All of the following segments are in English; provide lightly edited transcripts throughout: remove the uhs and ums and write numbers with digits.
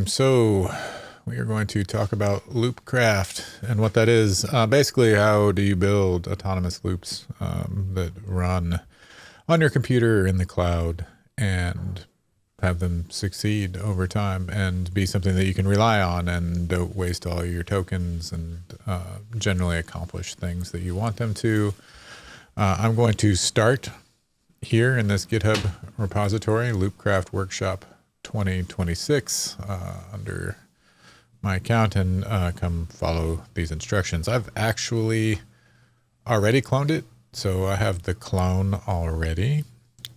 So we are going to talk about Loopcraft and what that is. Basically, how do you build autonomous loops that run on your computer or in the cloud and have them succeed over time and be something that you can rely on and don't waste all your tokens and generally accomplish things that you want them to. I'm going to start here in this GitHub repository, Loopcraft Workshop 2026, under my account, and come follow these instructions. I've actually already cloned it, so I have the clone already.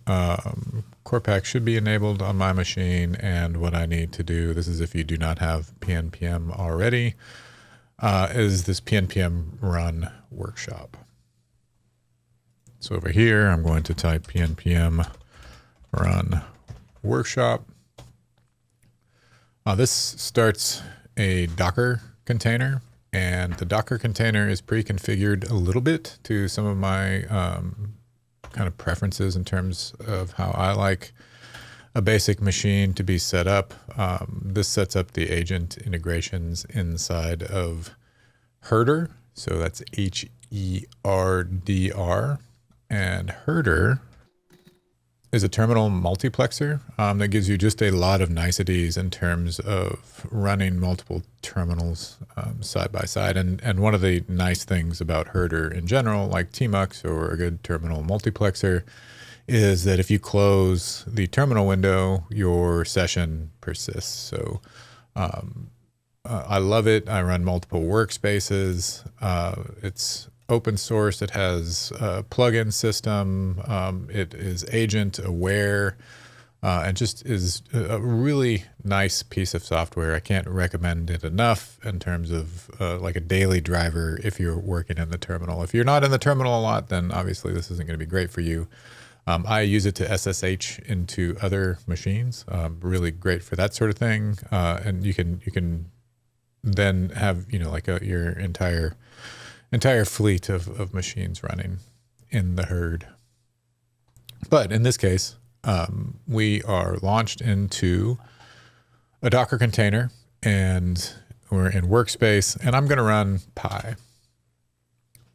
Corpac should be enabled on my machine, and what I need to do, this is if you do not have PNPM already, is this PNPM run workshop. So over here, I'm going to type PNPM run workshop. This starts a Docker container, and the Docker container is pre-configured a little bit to some of my kind of preferences in terms of how I like a basic machine to be set up. This sets up the agent integrations inside of Herdr. So that's Herdr. And Herdr is a terminal multiplexer that gives you just a lot of niceties in terms of running multiple terminals side by side. And one of the nice things about Herdr in general, like Tmux or a good terminal multiplexer, is that if you close the terminal window, your session persists. So I love it. I run multiple workspaces. It's open source. It has a plugin system. It is agent aware, and just is a really nice piece of software. I can't recommend it enough in terms of like a daily driver if you're working in the terminal. If you're not in the terminal a lot, then obviously this isn't going to be great for you. I use it to SSH into other machines. Really great for that sort of thing. And you can then have, like your entire fleet of machines running in the herd. But in this case, we are launched into a Docker container, and we're in workspace, and I'm going to run Pi.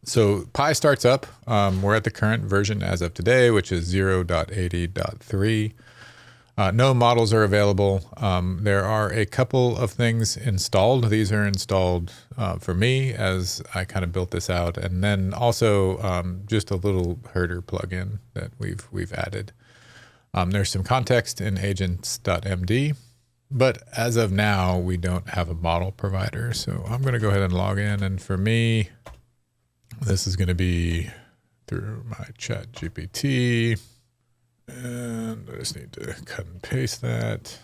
So Pi starts up. We're at the current version as of today, which is 0.80.3. No models are available. There are a couple of things installed. These are installed for me as I kind of built this out, and then also just a little Herdr plugin that we've added. There's some context in agents.md, but as of now, we don't have a model provider. So I'm going to go ahead and log in, and for me, this is going to be through my chat GPT. And I just need to cut and paste that.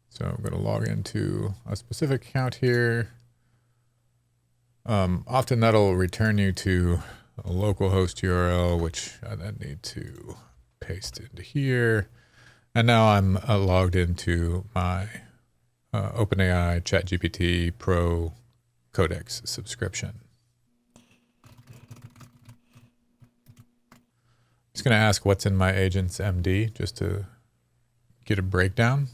So I'm going to log into a specific account here. Often that'll return you to a localhost URL, which I then need to paste into here. And now I'm logged into my OpenAI ChatGPT Pro Codex subscription. Just going to ask what's in my agents MD just to get a breakdown.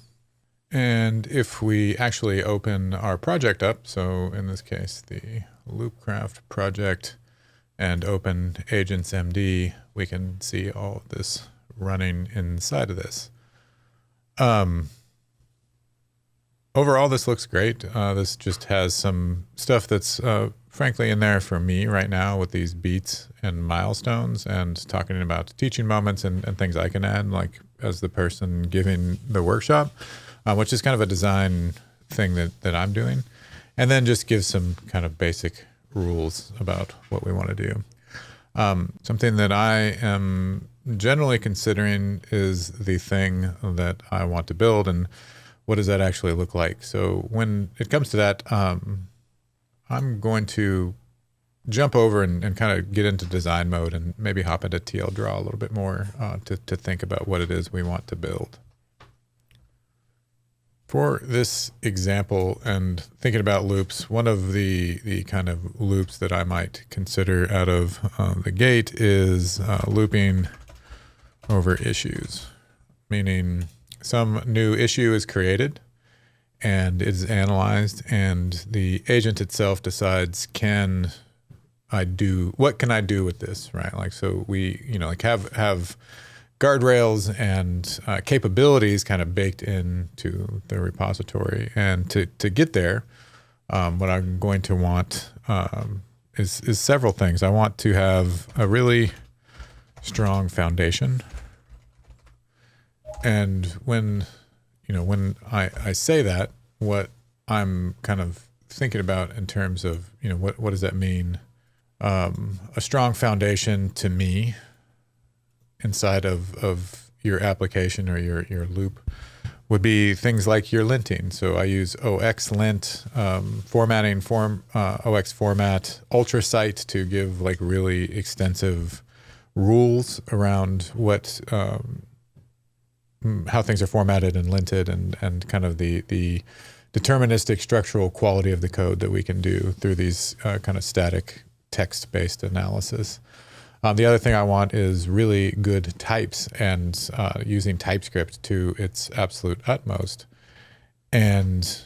And if we actually open our project up, so in this case, the Loopcraft project, and open agents MD, we can see all of this running inside of this. Overall, this looks great. This just has some stuff that's frankly in there for me right now with these beats and milestones and talking about teaching moments and things I can add, like as the person giving the workshop, which is kind of a design thing that I'm doing. And then just give some kind of basic rules about what we want to do. Something that I am generally considering is the thing that I want to build, and what does that actually look like? So when it comes to that, I'm going to jump over and kind of get into design mode and maybe hop into TLDraw a little bit more to think about what it is we want to build. For this example and thinking about loops, one of the kind of loops that I might consider out of the gate is looping over issues, meaning some new issue is created and it is analyzed, and the agent itself decides, what can I do with this, right? Like, so we, like have guardrails and capabilities kind of baked into the repository. And to get there, what I'm going to want is several things. I want to have a really strong foundation. And when I say that, what I'm kind of thinking about in terms of, what does that mean? A strong foundation to me inside of your application or your loop would be things like your linting. So I use OX lint, formatting, OX format, ultrasite to give like really extensive rules around what, how things are formatted and linted, and kind of the deterministic structural quality of the code that we can do through these kind of static text-based analysis. The other thing I want is really good types and using TypeScript to its absolute utmost. And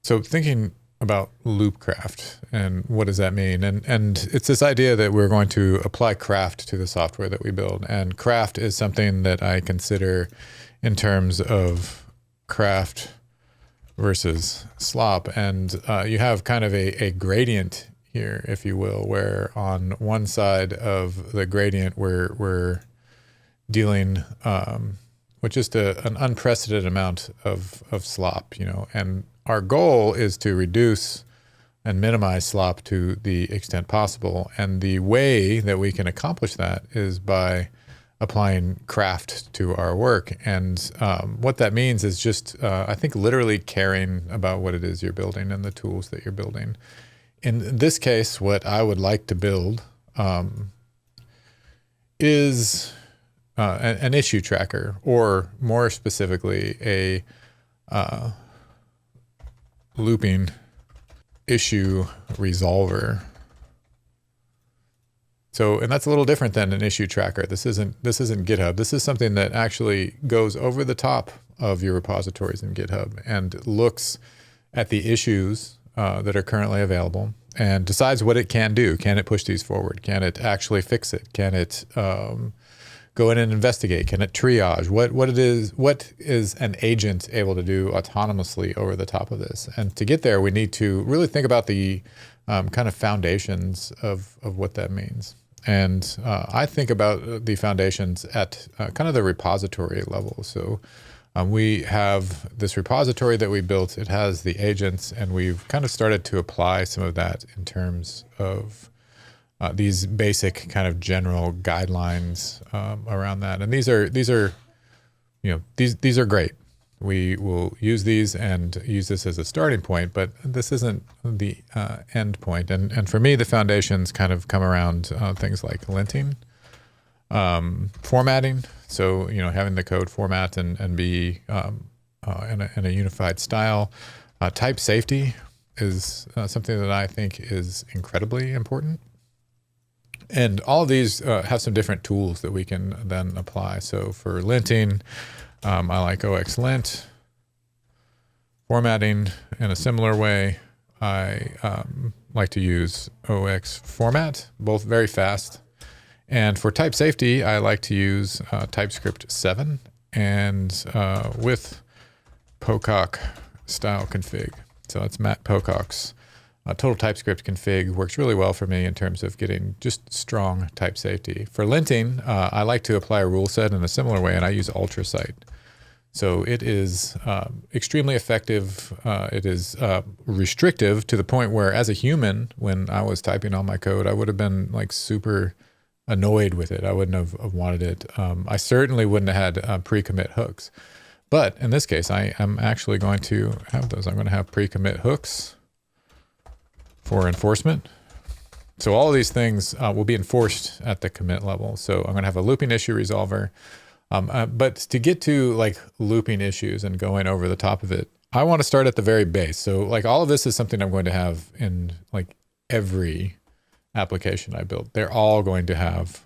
so thinking about Loopcraft and what does that mean? And it's this idea that we're going to apply craft to the software that we build. And craft is something that I consider in terms of craft versus slop. And you have kind of a gradient here, if you will, where on one side of the gradient we're dealing with just an unprecedented amount of slop, and our goal is to reduce and minimize slop to the extent possible. And the way that we can accomplish that is by applying craft to our work. And what that means is just, I think, literally caring about what it is you're building and the tools that you're building. In this case, what I would like to build is an issue tracker, or more specifically, a looping issue resolver. So, and that's a little different than an issue tracker. This isn't GitHub. This is something that actually goes over the top of your repositories in GitHub and looks at the issues that are currently available and decides what it can do. Can it push these forward? Can it actually fix it? Can it go in and investigate? Can it triage? What is an agent able to do autonomously over the top of this? And to get there, we need to really think about the kind of foundations of what that means. And I think about the foundations at kind of the repository level. So we have this repository that we built. It has the agents, and we've kind of started to apply some of that in terms of these basic kind of general guidelines around that. And these are great. We will use these and use this as a starting point, but this isn't the end point. And for me, the foundations kind of come around things like linting, formatting. So, having the code format and be in a unified style. Type safety is something that I think is incredibly important. And all of these have some different tools that we can then apply. So for linting, I like OX lint. Formatting in a similar way, I like to use OX format, both very fast. And for type safety, I like to use TypeScript 7 and with Pocock style config. So it's Matt Pocock's total TypeScript config works really well for me in terms of getting just strong type safety. For linting, I like to apply a rule set in a similar way, and I use ultrasite. So it is extremely effective. It is restrictive to the point where, as a human, when I was typing all my code, I would have been like super annoyed with it. I wouldn't have wanted it. I certainly wouldn't have had pre-commit hooks. But in this case, I am actually going to have those. I'm going to have pre-commit hooks for enforcement. So all of these things will be enforced at the commit level. So I'm going to have a looping issue resolver. But to get to like looping issues and going over the top of it, I want to start at the very base. So like all of this is something I'm going to have in like every application I build. They're all going to have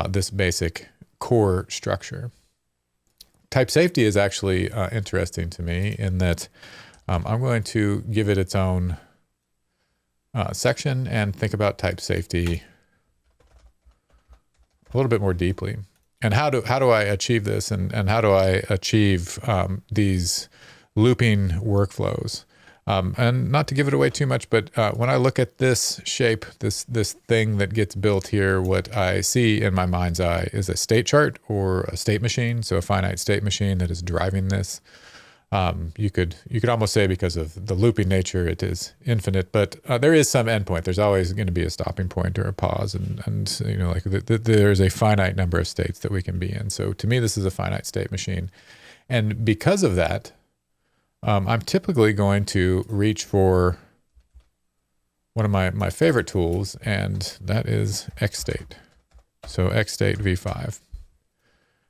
this basic core structure. Type safety is actually interesting to me in that I'm going to give it its own section and think about type safety a little bit more deeply. And how do I achieve this, and how do I achieve these looping workflows? And not to give it away too much, but when I look at this shape, this thing that gets built here, what I see in my mind's eye is a state chart or a state machine, so a finite state machine that is driving this. You could almost say, because of the looping nature, it is infinite, but there is some endpoint. There's always going to be a stopping point or a pause, and you know, like there's a finite number of states that we can be in. So to me, this is a finite state machine, and because of that, I'm typically going to reach for one of my favorite tools, and that is XState. So XState v5.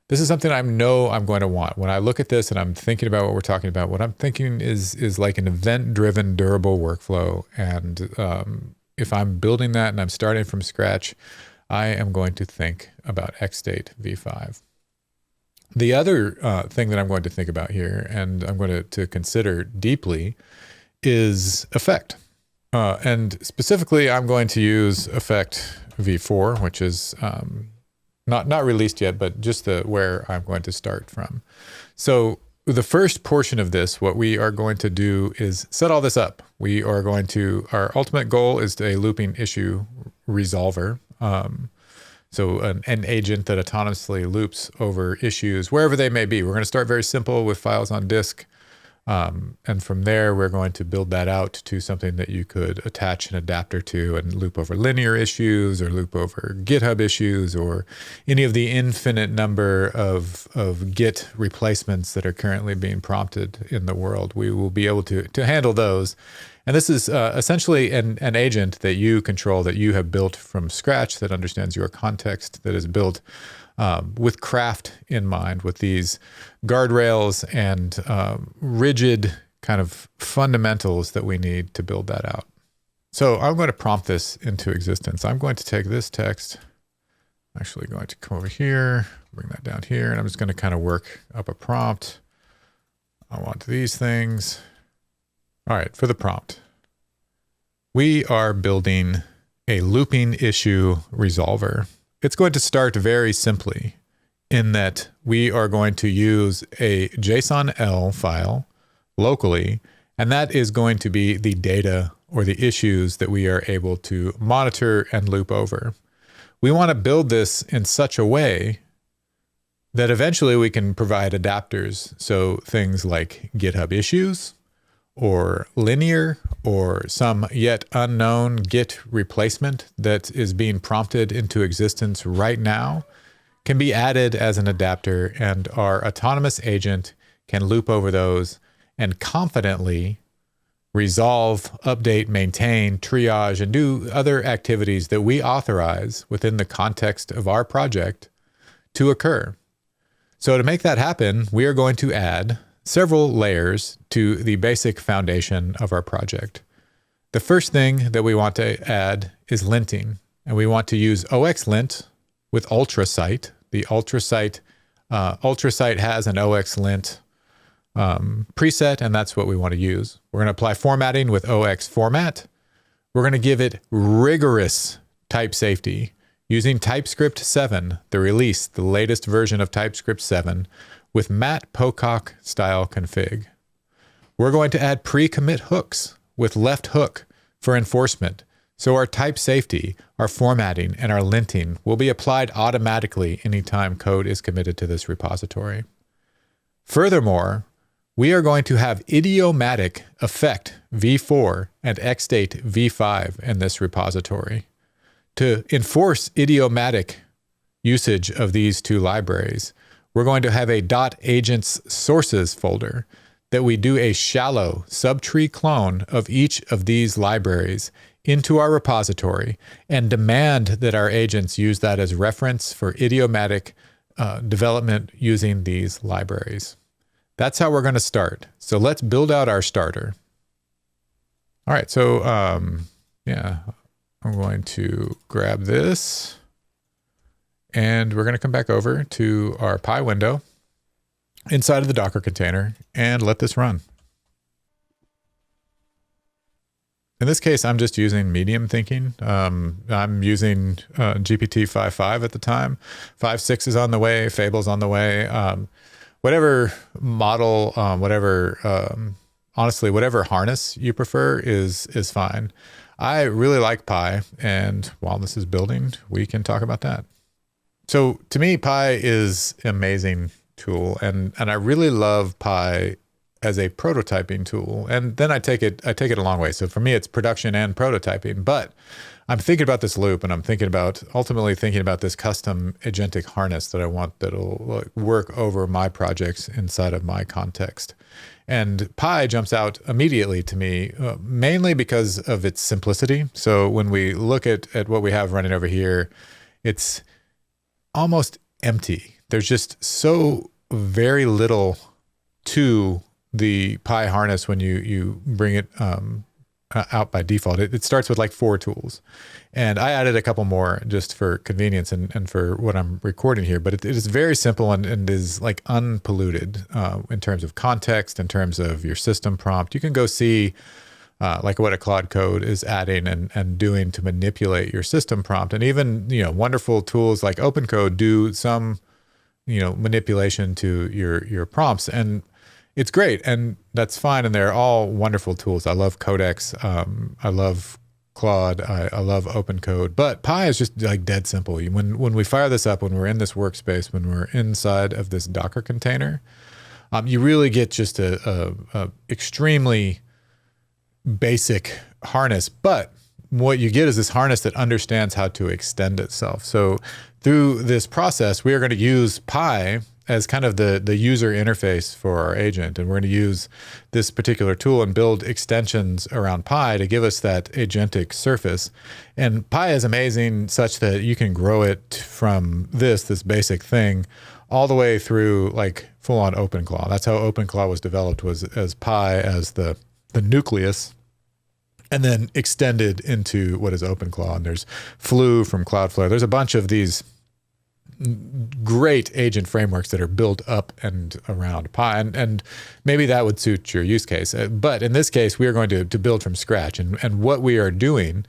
This is something I know I'm going to want. When I look at this and I'm thinking about what we're talking about, what I'm thinking is like an event-driven, durable workflow. And if I'm building that and I'm starting from scratch, I am going to think about XState v5. The other thing that I'm going to think about here, and I'm going to consider deeply, is effect. And specifically, I'm going to use effect v4, which is not released yet, but just where I'm going to start from. So the first portion of this, what we are going to do is set all this up. We are going to, our ultimate goal is a looping issue resolver. So an agent that autonomously loops over issues wherever they may be. We're going to start very simple with files on disk. And from there, we're going to build that out to something that you could attach an adapter to and loop over linear issues, or loop over GitHub issues, or any of the infinite number of Git replacements that are currently being prompted in the world. We will be able to handle those. And this is essentially an agent that you control, that you have built from scratch, that understands your context, that is built with craft in mind, with these guardrails and rigid kind of fundamentals that we need to build that out. So I'm going to prompt this into existence. I'm going to take this text, I'm actually going to come over here, bring that down here, and I'm just going to kind of work up a prompt. I want these things. All right, for the prompt, we are building a looping issue resolver. It's going to start very simply in that we are going to use a JSON-L file locally, and that is going to be the data or the issues that we are able to monitor and loop over. We want to build this in such a way that eventually we can provide adapters. So things like GitHub issues, or linear, or some yet unknown Git replacement that is being prompted into existence right now, can be added as an adapter, and our autonomous agent can loop over those and confidently resolve, update, maintain, triage, and do other activities that we authorize within the context of our project to occur. So to make that happen, we are going to add several layers to the basic foundation of our project. The first thing that we want to add is linting, and we want to use OXLint with UltraSite. The UltraSite has an OXLint preset, and that's what we want to use. We're going to apply formatting with OXFormat. We're going to give it rigorous type safety using TypeScript 7, the release, the latest version of TypeScript 7, with matte Pocock style config. We're going to add pre-commit hooks with left hook for enforcement. So our type safety, our formatting, and our linting will be applied automatically anytime code is committed to this repository. Furthermore, we are going to have idiomatic effect v4 and XState v5 in this repository. To enforce idiomatic usage of these two libraries, we're going to have a .agents sources folder that we do a shallow subtree clone of each of these libraries into our repository and demand that our agents use that as reference for idiomatic development using these libraries. That's how we're going to start. So let's build out our starter. All right, so yeah, I'm going to grab this. And we're going to come back over to our Pi window inside of the Docker container and let this run. In this case, I'm just using medium thinking. I'm using GPT 5.5 at the time. 5.6 is on the way. Fable's on the way. Whatever model, honestly, whatever harness you prefer is fine. I really like Pi, and while this is building, we can talk about that. So to me, Pi is an amazing tool, and I really love Pi as a prototyping tool. And then I take it a long way. So for me, it's production and prototyping, but I'm thinking about this loop, and I'm ultimately thinking about this custom agentic harness that I want that'll work over my projects inside of my context. And Pi jumps out immediately to me, mainly because of its simplicity. So when we look at what we have running over here, it's almost empty. There's just so very little to the Pi harness when you bring it out by default. It starts with like 4 tools, and I added a couple more just for convenience and for what I'm recording here, but it is very simple and is like unpolluted in terms of context, in terms of your system prompt. You can go see like what a Claude Code is adding and doing to manipulate your system prompt. And even, wonderful tools like OpenCode do some, manipulation to your prompts, and it's great, and that's fine, and they're all wonderful tools. I love Codex, I love Claude, I love OpenCode, but Pi is just like dead simple. When we fire this up, when we're in this workspace, when we're inside of this Docker container, you really get just a extremely basic harness, but what you get is this harness that understands how to extend itself. So through this process, we are going to use Pi as kind of the user interface for our agent. And we're going to use this particular tool and build extensions around Pi to give us that agentic surface. And Pi is amazing such that you can grow it from this basic thing all the way through like full on OpenClaw. That's how OpenClaw was developed, was as Pi as the nucleus, and then extended into what is OpenClaw. And there's Flu from Cloudflare. There's a bunch of these great agent frameworks that are built up and around Pi, and maybe that would suit your use case. But in this case, we are going to build from scratch, and what we are doing,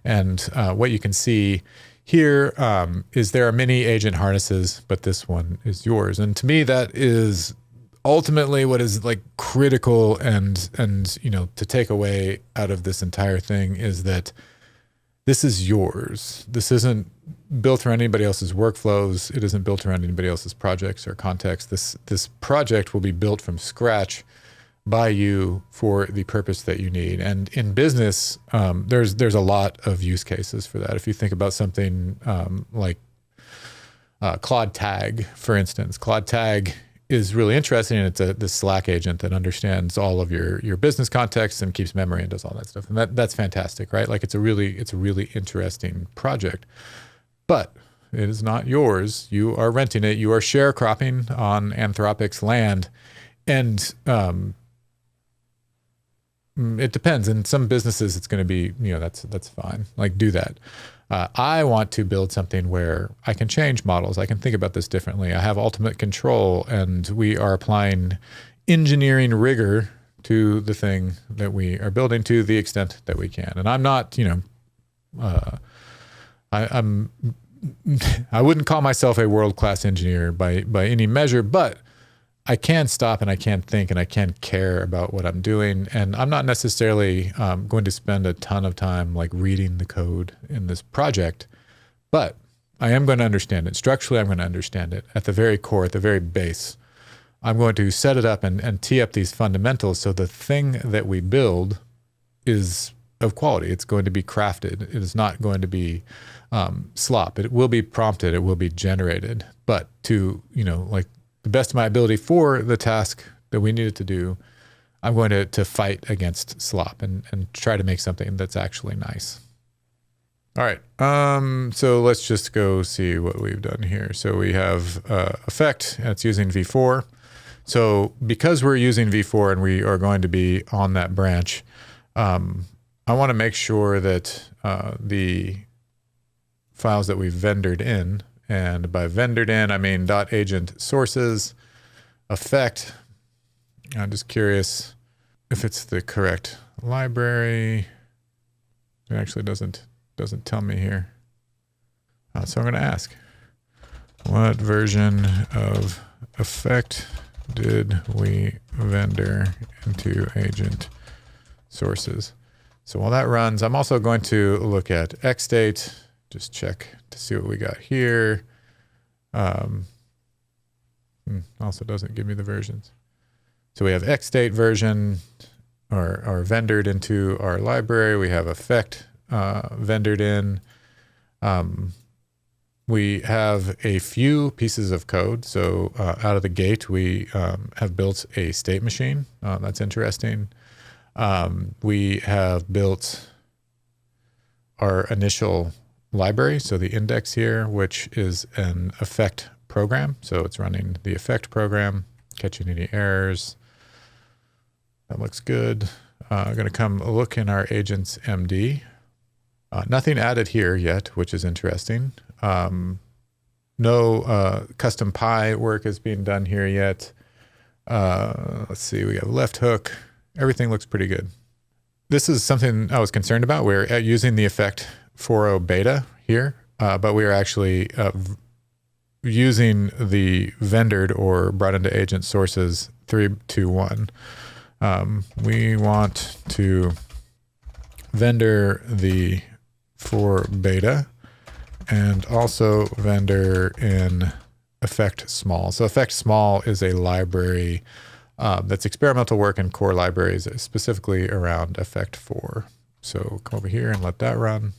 and what you can see here is there are many agent harnesses, but this one is yours. And to me, that is ultimately what is like critical, and to take away out of this entire thing is that this is yours. This isn't built around anybody else's workflows. It isn't built around anybody else's projects or context. This project will be built from scratch by you for the purpose that you need. And in business, there's a lot of use cases for that. If you think about something like Claude Tag, for instance, Claude Tag is really interesting, and it's this Slack agent that understands all of your business context and keeps memory and does all that stuff. And that's fantastic, right? Like it's a really interesting project, but it is not yours. You are renting it. You are sharecropping on Anthropic's land, and it depends. In some businesses, it's going to be, that's fine. Like do that. I want to build something where I can change models. I can think about this differently. I have ultimate control, and we are applying engineering rigor to the thing that we are building to the extent that we can. And I'm not, I wouldn't call myself a world-class engineer by any measure, but I can stop and I can think and I can care about what I'm doing. And I'm not necessarily going to spend a ton of time like reading the code in this project, but I am going to understand it. Structurally, I'm going to understand it at the very core, at the very base. I'm going to set it up and tee up these fundamentals so the thing that we build is of quality. It's going to be crafted. It is not going to be slop. It will be prompted. It will be generated. But to, like the best of my ability for the task that we needed to do, I'm going to fight against slop and try to make something that's actually nice. All right. So let's just go see what we've done here. So we have effect, and it's using v4. So because we're using v4 and we are going to be on that branch, I want to make sure that the files that we've vendored in, and by vendored in, I mean .agent sources, effect. I'm just curious if it's the correct library. It actually doesn't tell me here. So I'm going to ask, what version of effect did we vendor into agent sources? So while that runs, I'm also going to look at XState, just check to see what we got here. Also doesn't give me the versions. So we have XState version or vendored into our library. We have effect vendored in. We have a few pieces of code. So out of the gate, we have built a state machine. That's interesting. We have built our initial library. So the index here, which is an effect program. So it's running the effect program, catching any errors. That looks good. I'm going to come look in our agents MD. Nothing added here yet, which is interesting. No custom Pi work is being done here yet. Let's see, we have left hook. Everything looks pretty good. This is something I was concerned about. We're using the effect 4.0 beta here, but we are actually using the vendored or brought into agent sources 3.2.1. We want to vendor the 4 beta and also vendor in effect small. So effect small is a library that's experimental work in core libraries, specifically around effect 4. So come over here and let that run.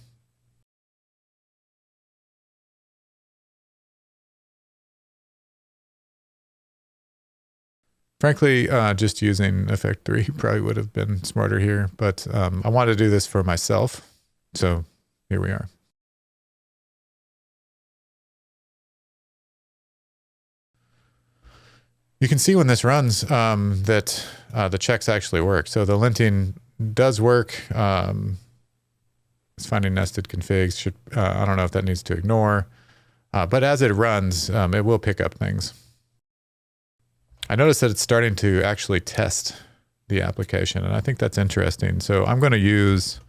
Frankly, just using effect 3 probably would have been smarter here, but I want to do this for myself. So here we are. You can see when this runs that the checks actually work. So the linting does work. It's finding nested configs. I don't know if that needs to ignore, but as it runs, it will pick up things. I noticed that it's starting to actually test the application, and I think that's interesting. So I'm going to use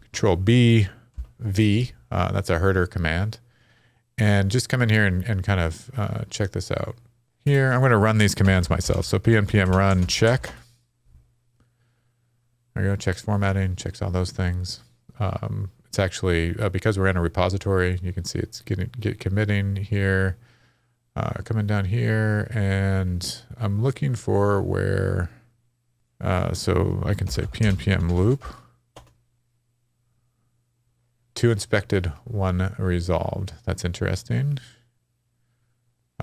Control B, V, that's a Herdr command, and just come in here and kind of check this out. Here, I'm going to run these commands myself. So pnpm run check. There you go, checks formatting, checks all those things. It's actually, because we're in a repository, you can see it's committing here. Coming down here, and I'm looking for where, so I can say pnpm loop, 2 inspected, 1 resolved. That's interesting.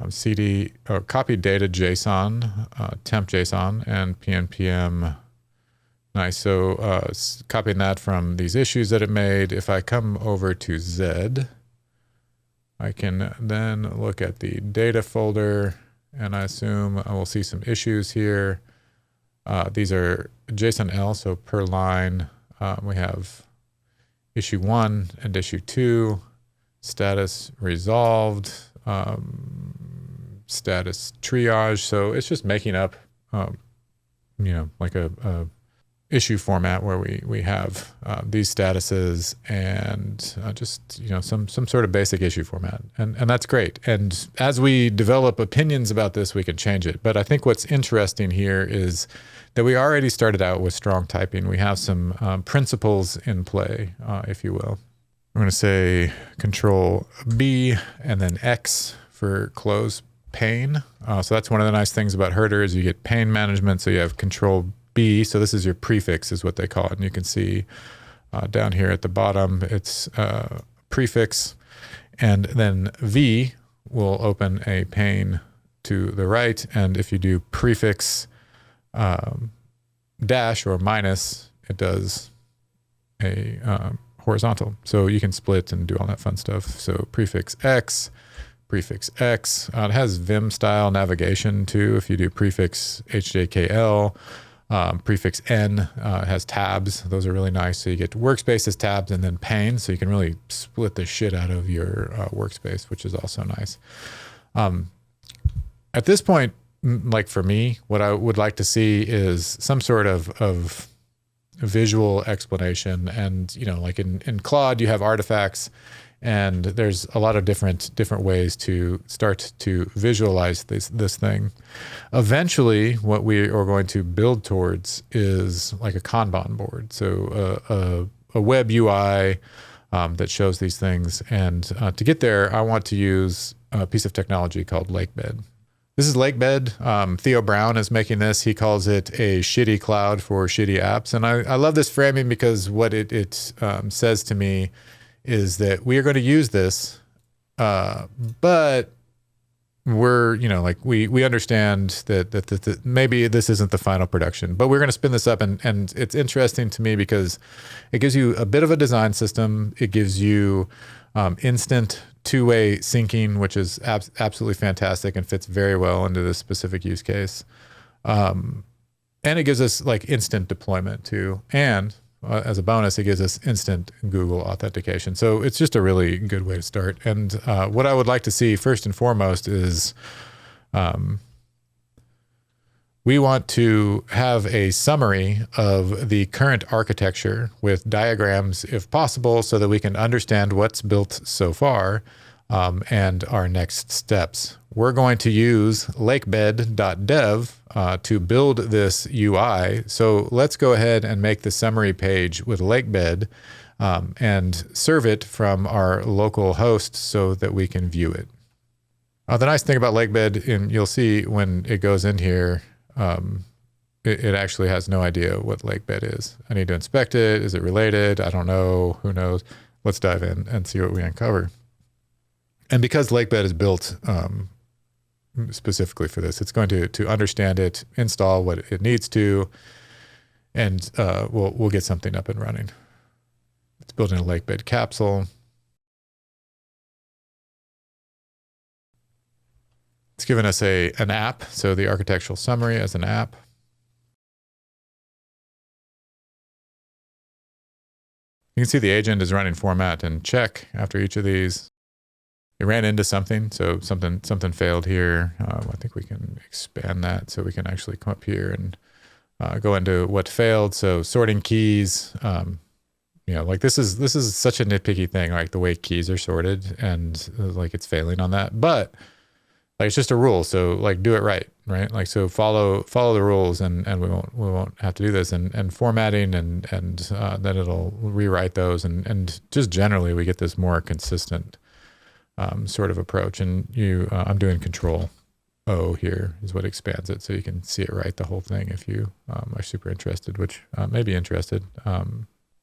cd, copy data JSON, temp JSON, and pnpm. Nice. So copying that from these issues that it made. If I come over to Z, I can then look at the data folder, and I assume I will see some issues here. These are JSON-L, so per line, we have issue 1 and issue 2, status resolved, status triage. So it's just making up, like a issue format where we have these statuses and just some sort of basic issue format, and that's great. And as we develop opinions about this, we can change it. But I think what's interesting here is that we already started out with strong typing. We have some principles in play, if you will. I'm going to say Control B and then X for close pane. So that's one of the nice things about Herdr is you get pane management. So you have Control B, so this is your prefix is what they call it. And you can see down here at the bottom, it's prefix. And then V will open a pane to the right. And if you do prefix dash or minus, it does a horizontal. So you can split and do all that fun stuff. So prefix X. It has Vim style navigation too. If you do prefix HJKL, prefix N has tabs. Those are really nice. So you get workspaces tabs and then pane. So you can really split the shit out of your workspace, which is also nice. At this point, like for me, what I would like to see is some sort of visual explanation. And, you know, like in Claude, you have artifacts, and there's a lot of different ways to start to visualize this thing. Eventually, what we are going to build towards is like a Kanban board. So a web UI that shows these things. And to get there, I want to use a piece of technology called Lakebed. This is Lakebed. Theo Brown is making this. He calls it a shitty cloud for shitty apps. And I love this framing because what it says to me is that we are going to use this, but we're, you know, like we understand that maybe this isn't the final production, but we're going to spin this up. And it's interesting to me because it gives you a bit of a design system. It gives you instant two-way syncing, which is absolutely fantastic and fits very well into this specific use case. And it gives us like instant deployment too. And as a bonus, it gives us instant Google authentication. So it's just a really good way to start. And what I would like to see first and foremost is we want to have a summary of the current architecture with diagrams, if possible, so that we can understand what's built so far and our next steps. We're going to use lakebed.dev to build this UI. So let's go ahead and make the summary page with Lakebed and serve it from our local host so that we can view it. The nice thing about Lakebed, and you'll see when it goes in here, it actually has no idea what Lakebed is. I need to inspect it. Is it related? I don't know. Who knows? Let's dive in and see what we uncover. And because Lakebed is built specifically for this, it's going to understand it, install what it needs to, and we'll get something up and running. It's building a Lakebed capsule. It's given us an app, so the architectural summary as an app. You can see the agent is running format and check after each of these. It ran into something, so something failed here. I think we can expand that so we can actually come up here and go into what failed. So sorting keys, you know, like this is such a nitpicky thing, like the way keys are sorted, and like it's failing on that. But like it's just a rule, so like do it right? Like so follow the rules, and we won't have to do this, and formatting, and then it'll rewrite those, and just generally we get this more consistent sort of approach. And I'm doing Control O here is what expands it, so you can see it write the whole thing if you are super interested, which may be interested.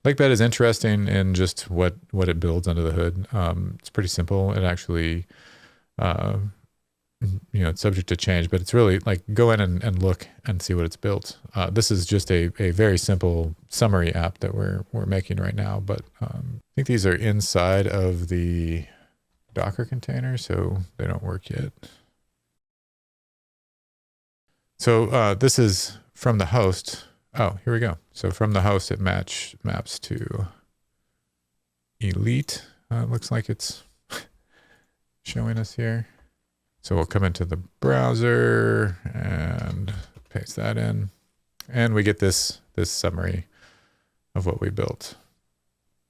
Lakebed is interesting in just what it builds under the hood. It's pretty simple. It actually, you know, it's subject to change, but it's really like go in and look and see what it's built. This is just a very simple summary app that we're making right now, but I think these are inside of the Docker container, so they don't work yet. So this is from the host. Oh, here we go. So from the host, it maps to Elite. Looks like it's showing us here. So we'll come into the browser and paste that in, and we get this summary of what we built.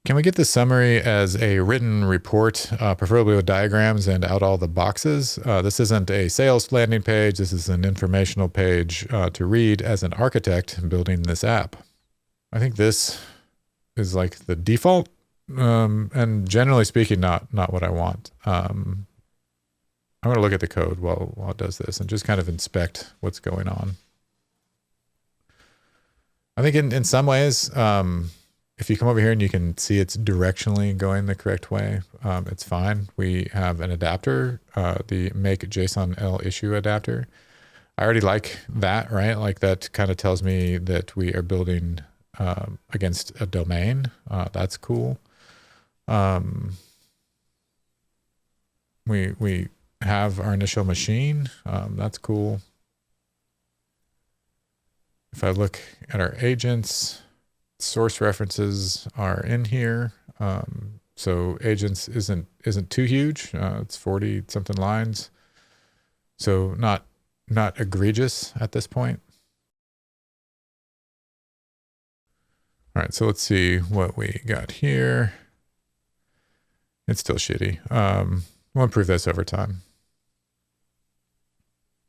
Can we get this summary as a written report, preferably with diagrams and out all the boxes? This isn't a sales landing page. This is an informational page to read as an architect building this app. I think this is like the default, and generally speaking, not what I want. I'm going to look at the code while it does this and just kind of inspect what's going on. I think in some ways, if you come over here and you can see it's directionally going the correct way, it's fine. We have an adapter, the make JSON L issue adapter. I already like that, right? Like that kind of tells me that we are building against a domain. That's cool. We have our initial machine. That's cool. If I look at our agents, source references are in here. So agents isn't too huge. It's 40 something lines. So not egregious at this point. All right, so let's see what we got here. It's still shitty. We'll improve this over time.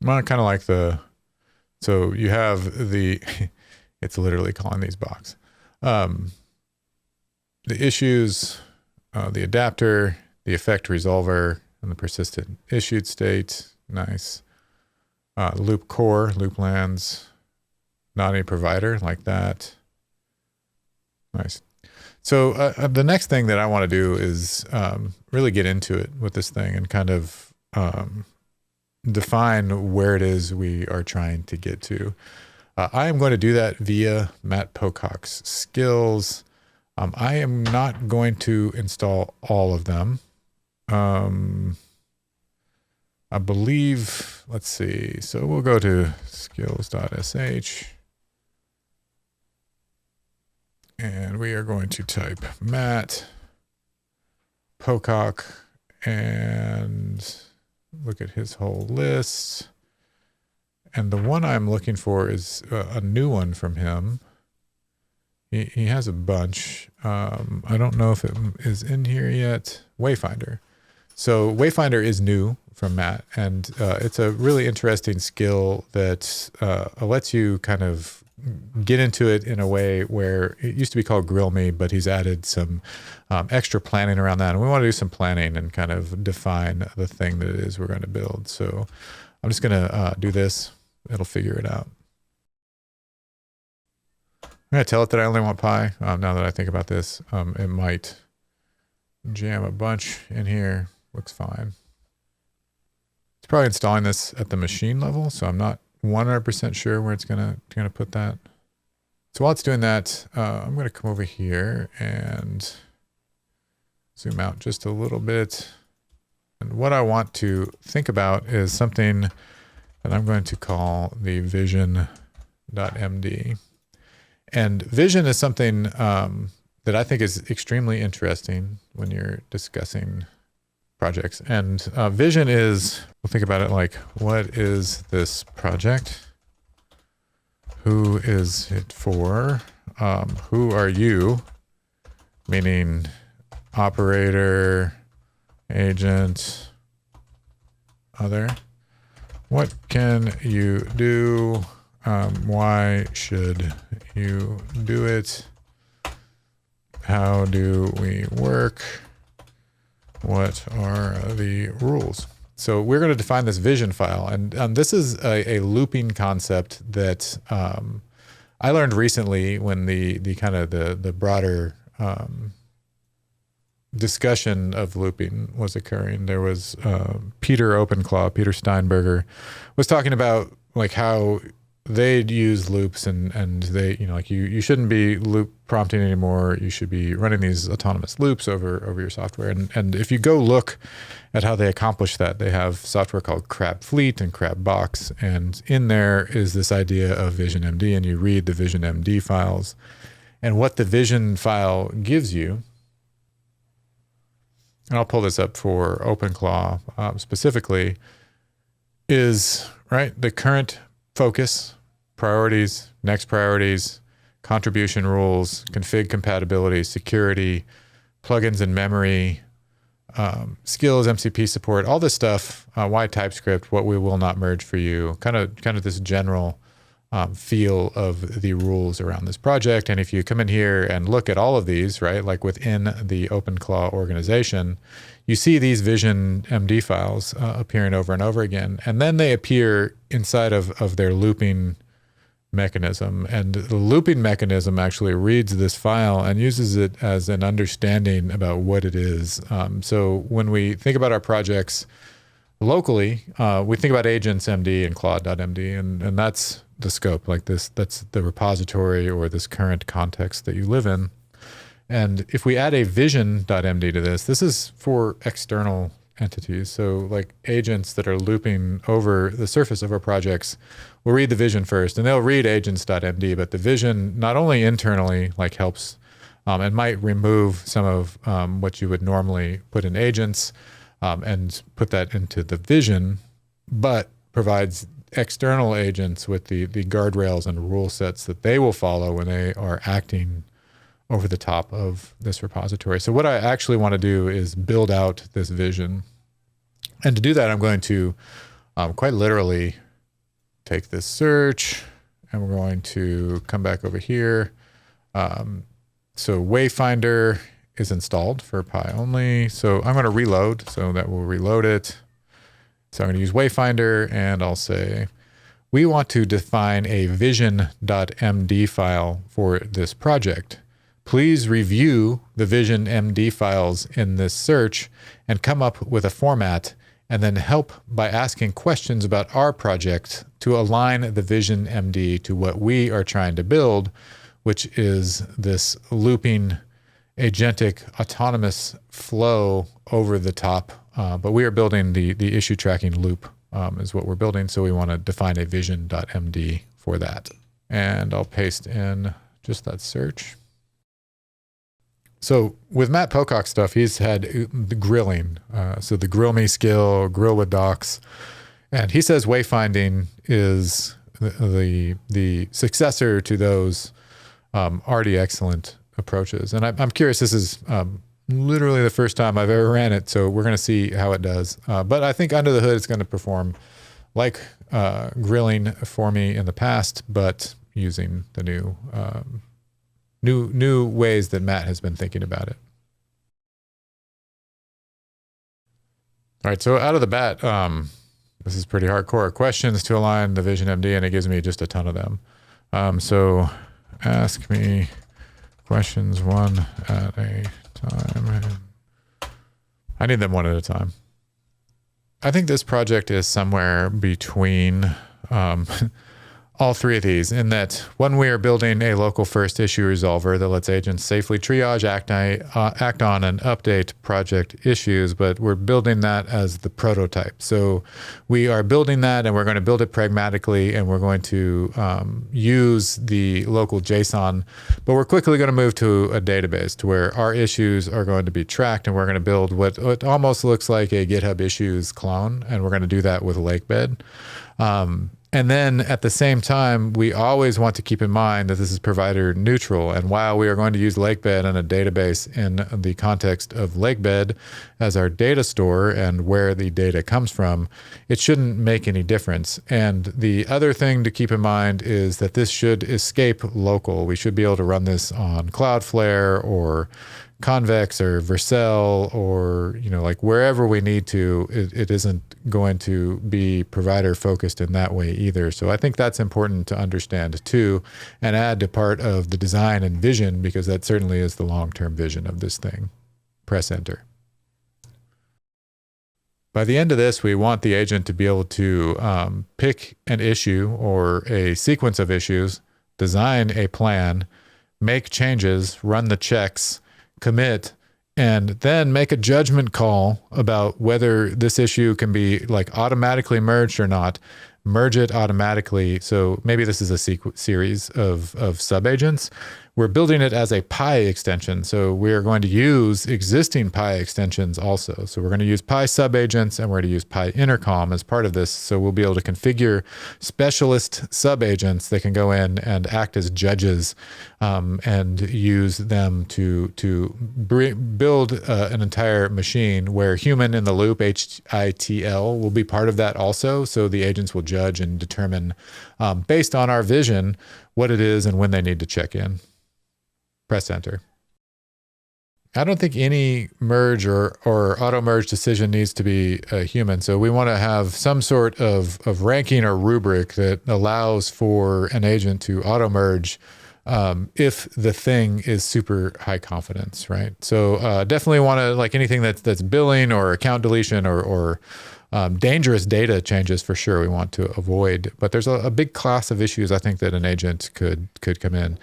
I kind of like so you have it's literally calling these box. The issues, the adapter, the effect resolver, and the persistent issued state. Nice. Loop core, loop lands, not any provider like that. Nice. So the next thing that I want to do is really get into it with this thing and kind of define where it is we are trying to get to. I am going to do that via Matt Pocock's skills. I am not going to install all of them. I believe, let's see. So we'll go to skills.sh. And we are going to type Matt Pocock and look at his whole list. And the one I'm looking for is a new one from him. He has a bunch. I don't know if it is in here yet. Wayfinder. So Wayfinder is new from Matt, and it's a really interesting skill that lets you kind of get into it in a way where it used to be called Grill Me, but he's added some extra planning around that. And we want to do some planning and kind of define the thing that it is we're going to build. So I'm just going to do this. It'll figure it out. I'm going to tell it that I only want pi. Now that I think about this, it might jam a bunch in here. Looks fine. It's probably installing this at the machine level, so I'm not 100% sure where it's gonna put that. So while it's doing that, I'm gonna come over here and zoom out just a little bit. And what I want to think about is something that I'm going to call the vision.md. And vision is something that I think is extremely interesting when you're discussing projects. And vision is, we'll think about it like, what is this project? Who is it for? Who are you? Meaning operator, agent, other. What can you do? Why should you do it? How do we work? What are the rules? So we're going to define this vision file. And this is a looping concept that I learned recently when the kind of the broader discussion of looping was occurring. There was Peter Steinberger was talking about like how they'd use loops and they, like you shouldn't be loop prompting anymore. You should be running these autonomous loops over your software. And if you go look at how they accomplish that, they have software called Crab Fleet and Crab Box. And in there is this idea of vision.md, and you read the vision.md files. And what the vision file gives you, and I'll pull this up for OpenClaw specifically, is right the current focus, priorities, next priorities, contribution rules, config compatibility, security, plugins and memory, skills, MCP support, all this stuff, why TypeScript, what we will not merge for you, kind of this general feel of the rules around this project. And if you come in here and look at all of these, right, like within the OpenClaw organization, you see these vision.md files appearing over and over again. And then they appear inside of their looping mechanism. And the looping mechanism actually reads this file and uses it as an understanding about what it is. So when we think about our projects locally, we think about agents.md and claude.md, and that's the scope, like this, that's the repository or this current context that you live in. And if we add a vision.md to this is for external entities. So like agents that are looping over the surface of our projects will read the vision first, and they'll read agents.md, but the vision not only internally like helps and might remove some of what you would normally put in agents and put that into the vision, but provides external agents with the guardrails and rule sets that they will follow when they are acting over the top of this repository. So what I actually want to do is build out this vision. And to do that, I'm going to quite literally take this search, and we're going to come back over here. So Wayfinder is installed for Pi only. So I'm going to reload, so that will reload it. So I'm going to use Wayfinder, and I'll say, we want to define a vision.md file for this project. Please review the vision.md files in this search and come up with a format, and then help by asking questions about our project to align the vision.md to what we are trying to build, which is this looping agentic autonomous flow over the top. But we are building the issue tracking loop is what we're building. So we want to define a vision.md for that. And I'll paste in just that search. So with Matt Pocock stuff, he's had the grilling. So the grill me skill, grill with docs. And he says wayfinding is the successor to those already excellent approaches. And I'm curious, this is literally the first time I've ever ran it. So we're going to see how it does. But I think under the hood, it's going to perform like grilling for me in the past, but using the new ways that Matt has been thinking about it. All right, so out of the bat, this is pretty hardcore. Questions to align the vision.md, and it gives me just a ton of them. So ask me questions one at a time. I need them one at a time. I think this project is somewhere between all three of these, in that when we are building a local first issue resolver that lets agents safely triage, act on, and update project issues, but we're building that as the prototype. So we are building that, and we're going to build it pragmatically, and we're going to use the local JSON, but we're quickly going to move to a database to where our issues are going to be tracked, and we're going to build what almost looks like a GitHub issues clone, and we're going to do that with Lakebed. And then at the same time, we always want to keep in mind that this is provider neutral. And while we are going to use Lakebed and a database in the context of Lakebed as our data store and where the data comes from, it shouldn't make any difference. And the other thing to keep in mind is that this should escape local. We should be able to run this on Cloudflare or Convex or Vercel, or like wherever we need to. It isn't going to be provider focused in that way either. So I think that's important to understand too, and add to part of the design and vision, because that certainly is the long-term vision of this thing. Press enter. By the end of this, we want the agent to be able to pick an issue or a sequence of issues, design a plan, make changes, run the checks, commit, and then make a judgment call about whether this issue can be like automatically merged or not. Merge it automatically. So maybe this is a series of subagents. We're building it as a Pi extension. So we're going to use existing Pi extensions also. So we're going to use Pi subagents, and we're going to use Pi intercom as part of this. So we'll be able to configure specialist subagents that can go in and act as judges, and use them to build an entire machine where human in the loop, HITL, will be part of that also. So the agents will judge and determine, based on our vision, what it is and when they need to check in. Press enter. I don't think any merge or auto merge decision needs to be a human. So we want to have some sort of ranking or rubric that allows for an agent to auto merge if the thing is super high confidence, right? So definitely want to, like anything that's billing or account deletion or dangerous data changes, for sure we want to avoid. But there's a big class of issues I think that an agent could come in.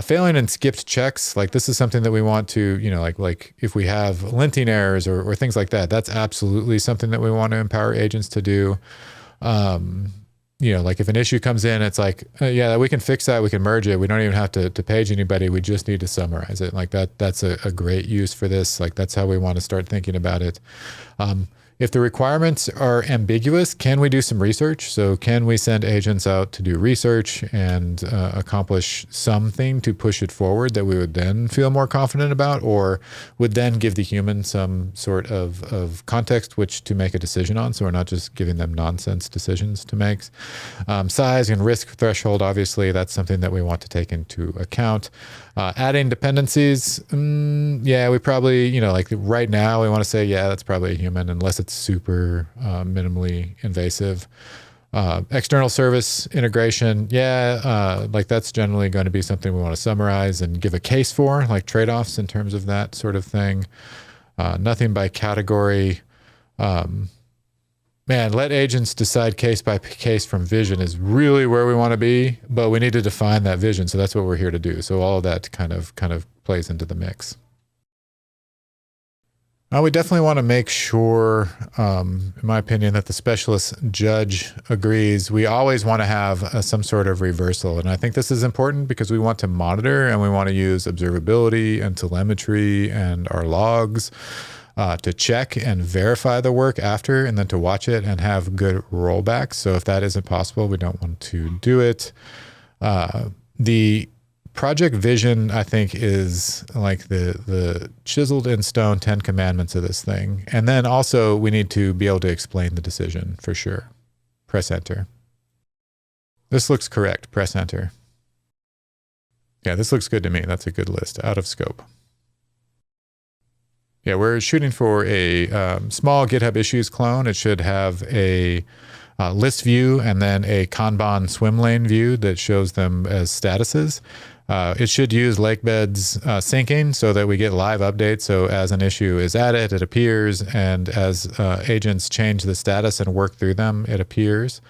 Failing and skipped checks, like this is something that we want to, like if we have linting errors or things like that, that's absolutely something that we want to empower agents to do. Like if an issue comes in, it's like, yeah, we can fix that. We can merge it. We don't even have to page anybody. We just need to summarize it. Like that's a great use for this. Like that's how we want to start thinking about it. If the requirements are ambiguous, can we do some research? So can we send agents out to do research and accomplish something to push it forward that we would then feel more confident about, or would then give the human some sort of context which to make a decision on, so we're not just giving them nonsense decisions to make. Size and risk threshold, obviously, that's something that we want to take into account. Adding dependencies, yeah, we probably, like right now we want to say, yeah, that's probably a human, unless it's super minimally invasive. External service integration, yeah, like that's generally going to be something we want to summarize and give a case for, like trade-offs in terms of that sort of thing. Nothing by category. Man, let agents decide case by case from vision is really where we want to be, but we need to define that vision. So that's what we're here to do. So all of that kind of plays into the mix. We definitely want to make sure, in my opinion, that the specialist judge agrees. We always want to have some sort of reversal. And I think this is important because we want to monitor and we want to use observability and telemetry and our logs to check and verify the work after, and then to watch it and have good rollbacks. So if that isn't possible, we don't want to do it. The project vision, I think, is like the chiseled in stone 10 commandments of this thing. And then also we need to be able to explain the decision for sure. Press enter. This looks correct. Press enter. Yeah, this looks good to me. That's a good list. Out of scope. Yeah, we're shooting for a small GitHub issues clone. It should have a list view and then a Kanban swim lane view that shows them as statuses. It should use Lakebed's syncing so that we get live updates. So as an issue is added, it appears, and as agents change the status and work through them, it appears.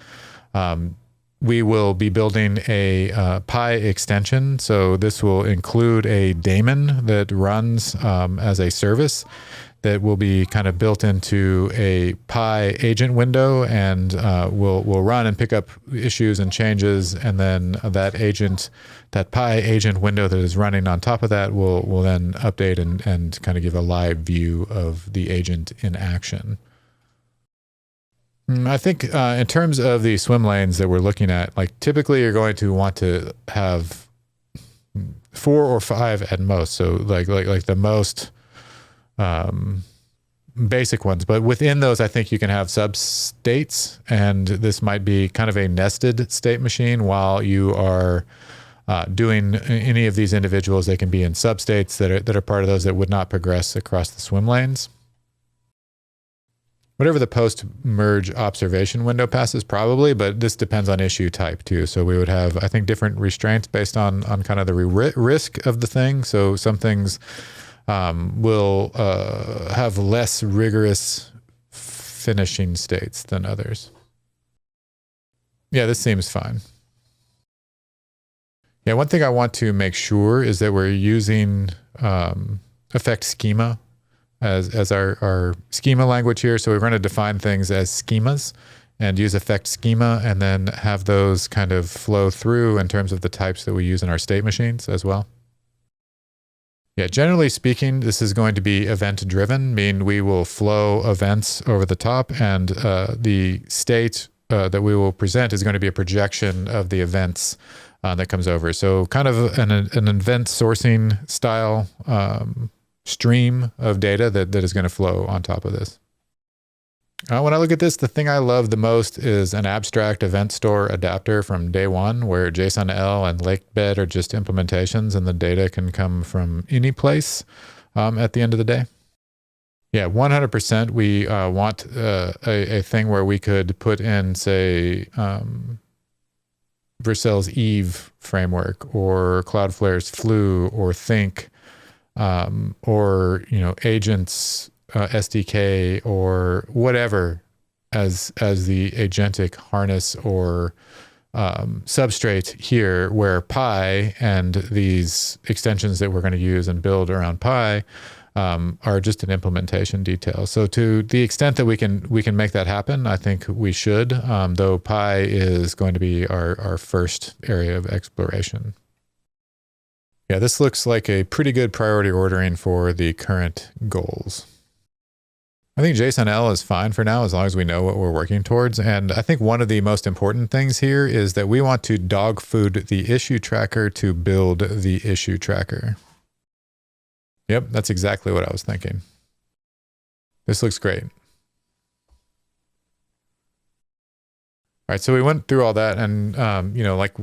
We will be building a Pi extension. So this will include a Daemon that runs as a service that will be kind of built into a Pi agent window, and will run and pick up issues and changes. And then that Pi agent window that is running on top of that will then update and kind of give a live view of the agent in action. I think in terms of the swim lanes that we're looking at, like typically you're going to want to have 4 or 5 at most. So like the most basic ones, but within those, I think you can have substates, and this might be kind of a nested state machine while you are doing any of these individuals. They can be in substates that are part of those that would not progress across the swim lanes. Whatever the post-merge observation window passes, probably, but this depends on issue type too. So we would have, I think, different restraints based on kind of the risk of the thing. So some things will have less rigorous finishing states than others. Yeah, this seems fine. Yeah, one thing I want to make sure is that we're using effect schema as our schema language here. So we're going to define things as schemas and use effect schema, and then have those kind of flow through in terms of the types that we use in our state machines as well. Yeah, generally speaking, this is going to be event driven, meaning we will flow events over the top, and the state that we will present is going to be a projection of the events that comes over. So kind of an event sourcing style stream of data that is going to flow on top of this. When I look at this, the thing I love the most is an abstract event store adapter from day one, where JSON-L and Lakebed are just implementations and the data can come from any place at the end of the day. Yeah, 100%. We want a thing where we could put in, say, Vercel's Eve framework, or Cloudflare's Flu, or Think, or agents SDK, or whatever as the agentic harness or substrate here, where Pi and these extensions that we're going to use and build around Pi are just an implementation detail. So to the extent that we can make that happen, I think we should, though Pi is going to be our first area of exploration. Yeah, this looks like a pretty good priority ordering for the current goals. I think JSON-L is fine for now as long as we know what we're working towards. And I think one of the most important things here is that we want to dog food the issue tracker to build the issue tracker. Yep, that's exactly what I was thinking. This looks great. All right, so we went through all that and, you know, like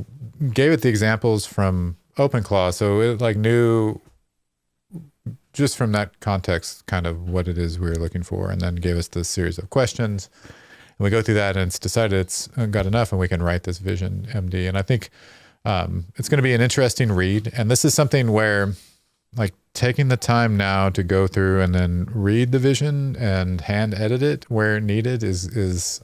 gave it the examples from OpenClaw. So it like knew just from that context kind of what it is we were looking for, and then gave us this series of questions. And we go through that and it's decided it's got enough and we can write this vision.md. And I think it's going to be an interesting read. And this is something where like taking the time now to go through and then read the vision and hand edit it where needed is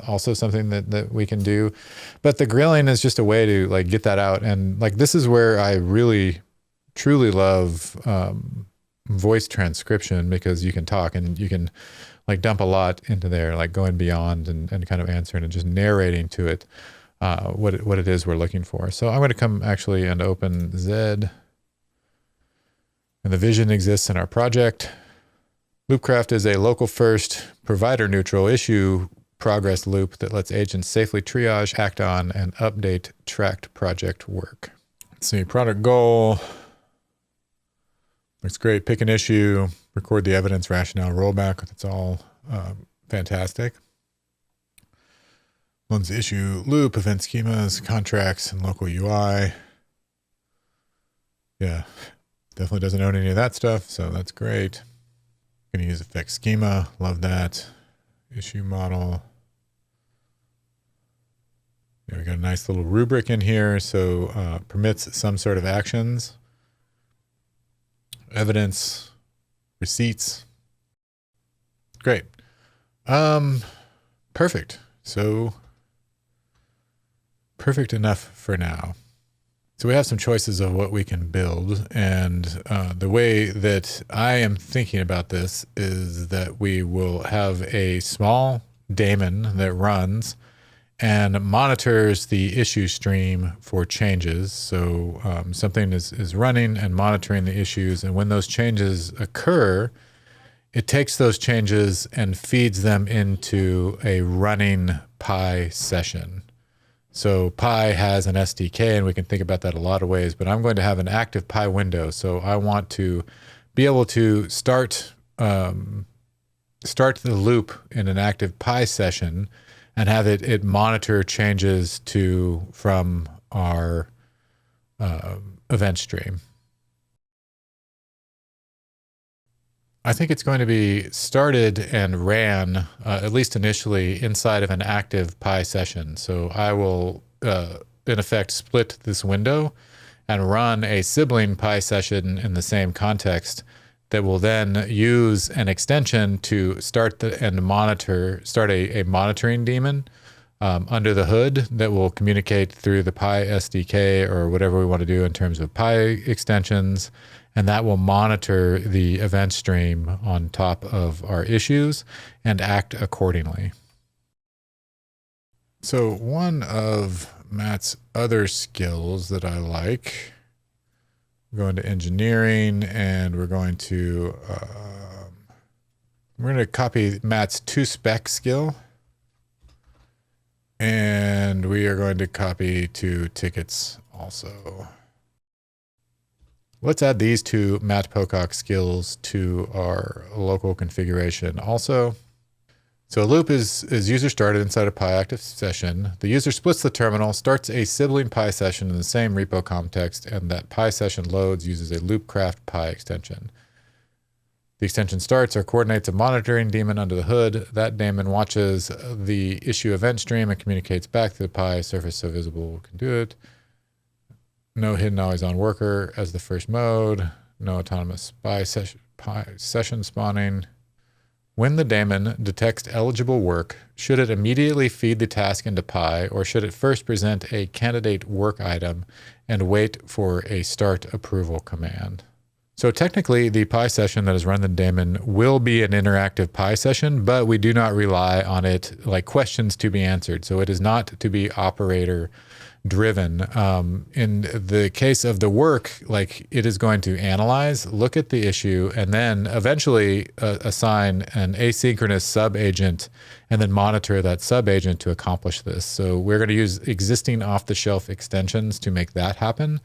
also something that we can do. But the grilling is just a way to like get that out. And like, this is where I really, truly love voice transcription, because you can talk and you can like dump a lot into there, like going beyond and kind of answering and just narrating to it what it is we're looking for. So I'm going to come actually and open Zed. And the vision exists in our project. Loopcraft is a local first, provider neutral issue progress loop that lets agents safely triage, act on, and update tracked project work. Let's see, product goal. Looks great. Pick an issue, record the evidence, rationale, rollback. That's all fantastic. Runs the issue loop, event schemas, contracts, and local UI. Yeah, definitely doesn't own any of that stuff, so that's great. Going to use effect schema. Love that. Issue model. Yeah, we got a nice little rubric in here, so permits some sort of actions. Evidence, receipts. Great. Perfect. So perfect enough for now. So we have some choices of what we can build. And the way that I am thinking about this is that we will have a small daemon that runs and monitors the issue stream for changes. So something is running and monitoring the issues. And when those changes occur, it takes those changes and feeds them into a running Pi session. So Pi has an SDK, and we can think about that a lot of ways, but I'm going to have an active Pi window. So I want to be able to start the loop in an active Pi session and have it monitor changes from our event stream. I think it's going to be started and ran, at least initially, inside of an active Pi session. So I will, in effect, split this window and run a sibling Pi session in the same context that will then use an extension to start a monitoring daemon under the hood that will communicate through the Pi SDK or whatever we want to do in terms of Pi extensions. And that will monitor the event stream on top of our issues and act accordingly. So one of Matt's other skills that I like, we're going to engineering, and we're going to copy Matt's toSpec skill, and we are going to copy toTickets also. Let's add these two Matt Pocock skills to our local configuration also. So a loop is user started inside a Pi active session. The user splits the terminal, starts a sibling Pi session in the same repo context, and that Pi session loads uses a Loopcraft Pi extension. The extension starts or coordinates a monitoring daemon under the hood. That daemon watches the issue event stream and communicates back to the Pi surface so visible can do it. No hidden always on worker as the first mode. No autonomous Pi session spawning. When the daemon detects eligible work, should it immediately feed the task into Pi, or should it first present a candidate work item and wait for a start approval command? So technically, the Pi session that has run the daemon will be an interactive Pi session, but we do not rely on it like questions to be answered. So it is not to be operator driven. In the case of the work, like it is going to analyze, look at the issue, and then eventually assign an asynchronous sub-agent and then monitor that sub-agent to accomplish this. So we're going to use existing off-the-shelf extensions to make that happen.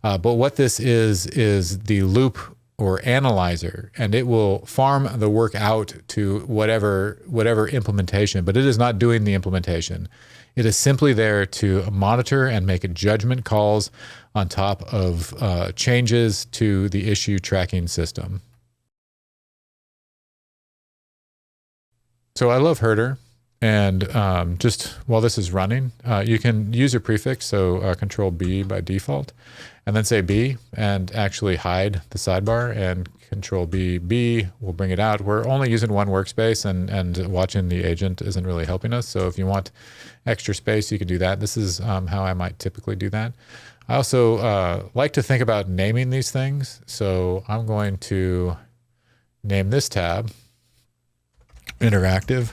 But what this is the loop or analyzer, and it will farm the work out to whatever implementation, but it is not doing the implementation. It is simply there to monitor and make judgment calls on top of changes to the issue tracking system. So I love Herdr, and just while this is running, you can use a prefix, so Control B by default, and then say B and actually hide the sidebar, and Control B will bring it out. We're only using one workspace, and watching the agent isn't really helping us. So if you want extra space, you can do that. This is how I might typically do that. I also like to think about naming these things. So I'm going to name this tab Interactive.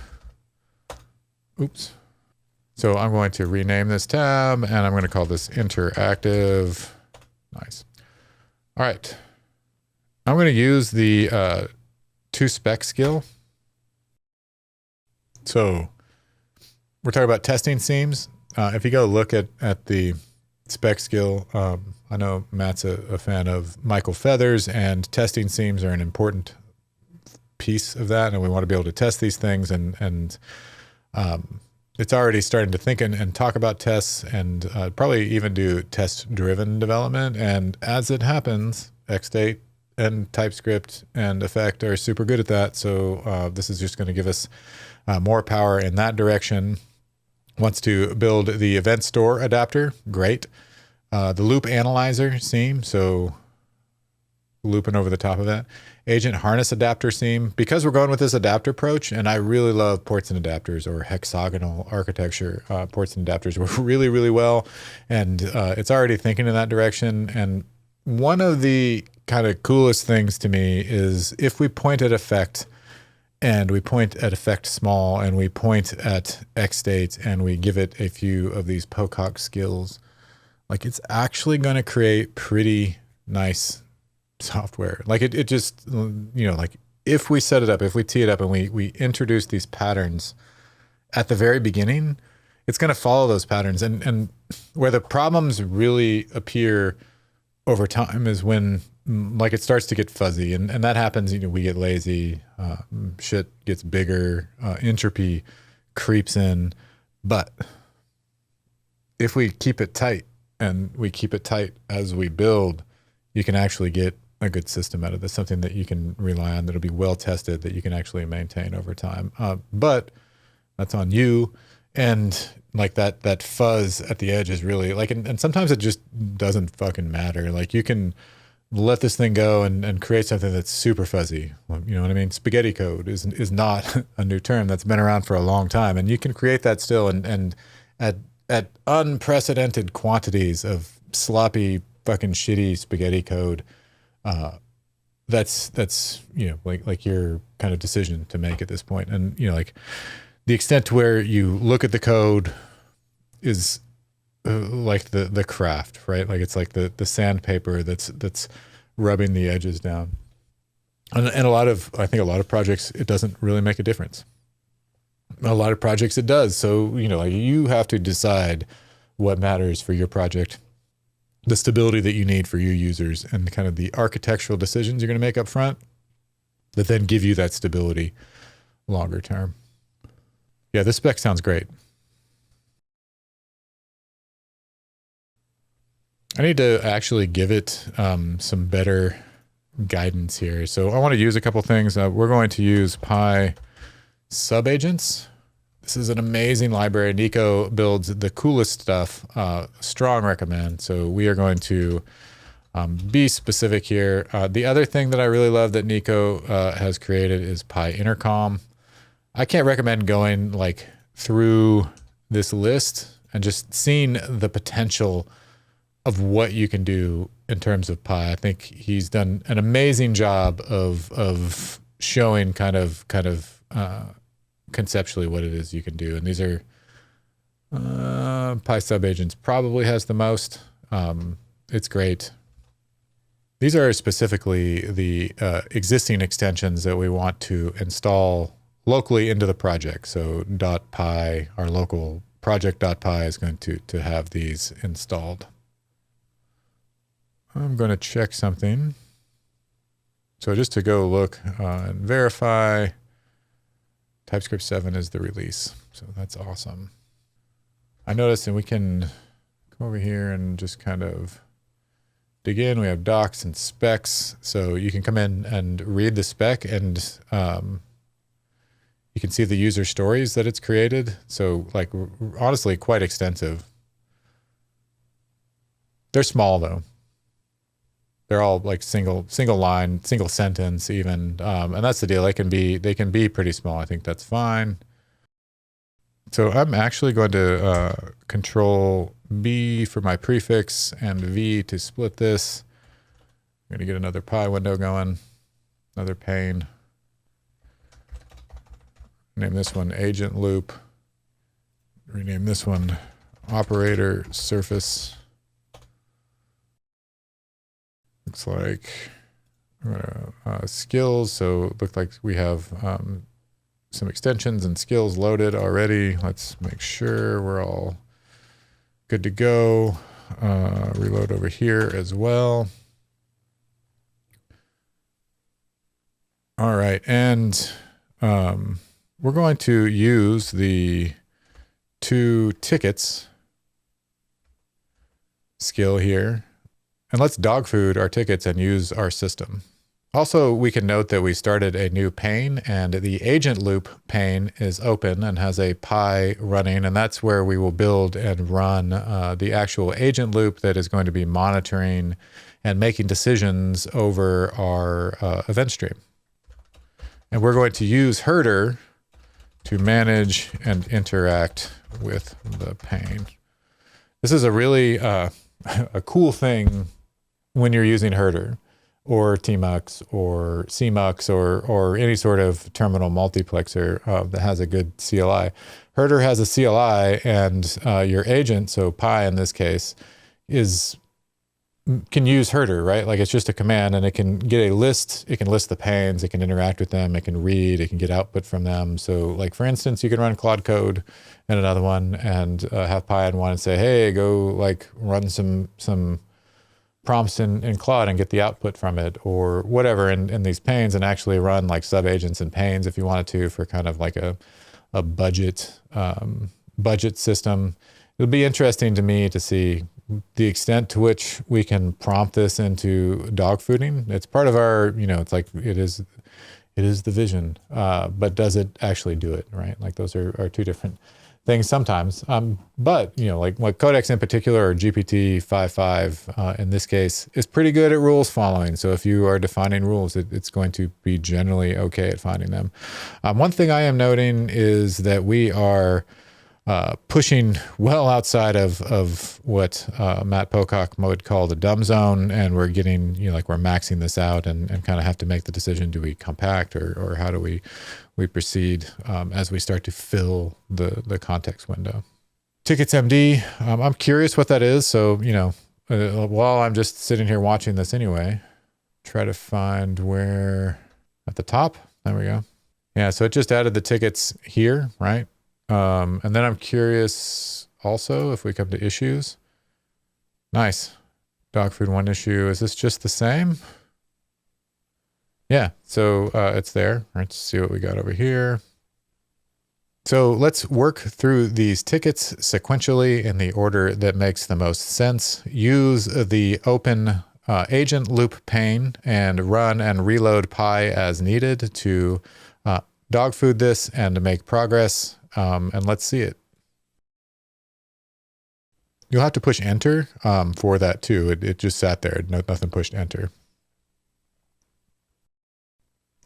Oops. So I'm going to rename this tab, and I'm going to call this Interactive. Nice. All right. I'm going to use the toSpec skill. So we're talking about testing seams. If you go look at the spec skill, I know Matt's a fan of Michael Feathers, and testing seams are an important piece of that. And we want to be able to test these things, and it's already starting to think and talk about tests, and probably even do test-driven development. And as it happens, XState and TypeScript and Effect are super good at that. So this is just going to give us more power in that direction. Wants to build the event store adapter. Great. The loop analyzer seam. So looping over the top of that. Agent harness adapter seam. Because we're going with this adapter approach, and I really love ports and adapters, or hexagonal architecture, ports and adapters work really, really well. And it's already thinking in that direction. And one of the kind of coolest things to me is if we point at effect, and we point at effect small, and we point at XState, and we give it a few of these Pocock skills, like it's actually going to create pretty nice software. Like it just, you know, like if we set it up, if we tee it up, and we introduce these patterns at the very beginning, it's going to follow those patterns. And where the problems really appear over time is when like it starts to get fuzzy, and that happens, you know, we get lazy, shit gets bigger, entropy creeps in. But if we keep it tight, and we keep it tight as we build, you can actually get a good system out of this, something that you can rely on, that'll be well tested, that you can actually maintain over time. But that's on you. And like that fuzz at the edge is really like, and sometimes it just doesn't fucking matter. Like you can let this thing go and create something that's super fuzzy. You know what I mean? Spaghetti code is not a new term. That's been around for a long time, and you can create that still, and at unprecedented quantities of sloppy fucking shitty spaghetti code. That's you know, like your kind of decision to make at this point. And you know, like the extent to where you look at the code is like the craft, right? Like it's like the sandpaper that's rubbing the edges down. And I think a lot of projects, it doesn't really make a difference. A lot of projects it does. So, you know, like you have to decide what matters for your project, the stability that you need for your users, and kind of the architectural decisions you're going to make up front that then give you that stability longer term. Yeah, this spec sounds great. I need to actually give it some better guidance here. So I want to use a couple things. We're going to use Pi subagents. This is an amazing library. Nico builds the coolest stuff. Strong recommend. So we are going to be specific here. The other thing that I really love that Nico has created is Pi intercom. I can't recommend going like through this list and just seeing the potential of what you can do in terms of Pi. I think he's done an amazing job of showing kind of conceptually what it is you can do. And these are Pi subagents probably has the most. It's great. These are specifically the existing extensions that we want to install locally into the project. So .pi, our local project.pi is going to have these installed. I'm going to check something. So just to go look and verify, TypeScript 7 is the release. So that's awesome. I noticed, and we can come over here and just kind of dig in. We have docs and specs. So you can come in and read the spec, and you can see the user stories that it's created. So like, honestly, quite extensive. They're small though. They're all like single line, single sentence even. And that's the deal. They can be pretty small. I think that's fine. So I'm actually going to control B for my prefix and V to split this. I'm going to get another Pi window going, another pane. Name this one agent loop. Rename this one operator surface. Looks like skills. So it looks like we have some extensions and skills loaded already. Let's make sure we're all good to go. Reload over here as well. All right, and we're going to use the 2 tickets skill here. And let's dog food our tickets and use our system. Also, we can note that we started a new pane, and the agent loop pane is open and has a Pi running, and that's where we will build and run the actual agent loop that is going to be monitoring and making decisions over our event stream. And we're going to use Herdr to manage and interact with the pane. This is a really a cool thing when you're using Herdr or tmux or cmux or any sort of terminal multiplexer that has a good CLI. Herdr has a CLI, and your agent, so Pi in this case, can use Herdr, right? Like it's just a command, and it can get a list. It can list the panes. It can interact with them. It can read. It can get output from them. So like, for instance, you can run Claude code in another one and have Pi in one and say, hey, go like run some prompts in Claude and get the output from it, or whatever in these panes, and actually run like subagents and panes if you wanted to, for kind of like a budget system. It'll be interesting to me to see the extent to which we can prompt this into dog fooding. It's part of our, it's like, it is the vision, but does it actually do it, right? Like those are 2 different things sometimes. But like Codex in particular, or GPT 5.5 in this case, is pretty good at rules following. So if you are defining rules, it's going to be generally okay at finding them. One thing I am noting is that we are pushing well outside of what Matt Pocock would call the dumb zone, and we're getting, like we're maxing this out and kind of have to make the decision, do we compact or how do we proceed as we start to fill the context window. Tickets.md, I'm curious what that is. So, while I'm just sitting here watching this anyway, try to find where at the top, there we go. Yeah, so it just added the tickets here, right? And then I'm curious also if we come to issues. Nice. Dog food 1 issue. Is this just the same? Yeah, so it's there. Let's see what we got over here. So let's work through these tickets sequentially in the order that makes the most sense. Use the open agent loop pane and run and reload Pi as needed to dog food this and to make progress. And let's see it. You'll have to push enter for that too. It just sat there. Nothing pushed enter.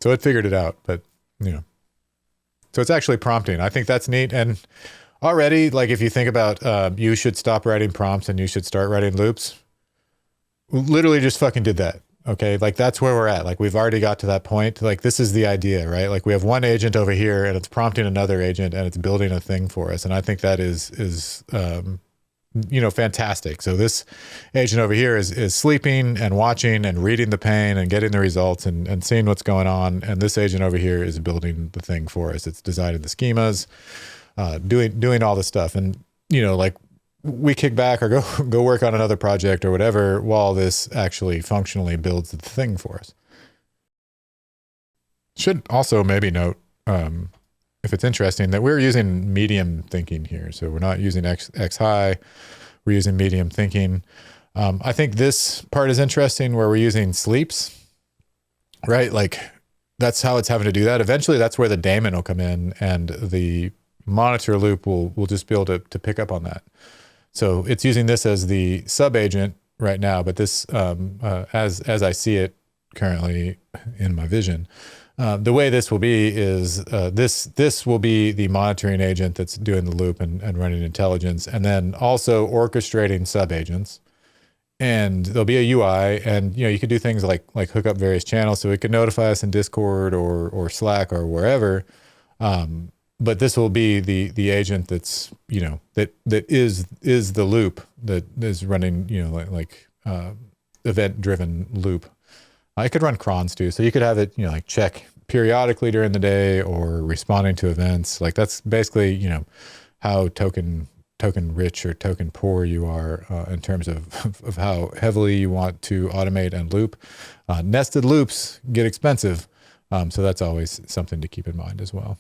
So it figured it out, but so it's actually prompting. I think that's neat. And already, like if you think about you should stop writing prompts and you should start writing loops, literally just fucking did that. Okay, like that's where we're at. Like we've already got to that point. Like this is the idea, right? Like we have one agent over here and it's prompting another agent and it's building a thing for us. And I think that is you know, fantastic. So this agent over here is sleeping and watching and reading the pane and getting the results and seeing what's going on. And this agent over here is building the thing for us. It's designing the schemas, doing all the stuff. And, you know, like we kick back or go work on another project or whatever while this actually functionally builds the thing for us. Should also maybe note, if it's interesting, that we're using medium thinking here. So we're not using X high, we're using medium thinking. I think this part is interesting where we're using sleeps, right? Like that's how it's having to do that. Eventually that's where the Daemon will come in and the monitor loop will just be able to pick up on that. So it's using this as the sub agent right now, but this, as I see it currently in my vision, the way this will be is this will be the monitoring agent that's doing the loop and running intelligence, and then also orchestrating sub agents. And there'll be a UI, and you know you could do things like hook up various channels, so it could notify us in Discord or Slack or wherever. But this will be the agent that's, you know, that is the loop that is running, you know, like event driven loop. I could run crons too. So you could have it, you know, like check periodically during the day or responding to events. Like that's basically, you know, how token rich or token poor you are in terms of how heavily you want to automate and loop. Nested loops get expensive. So that's always something to keep in mind as well.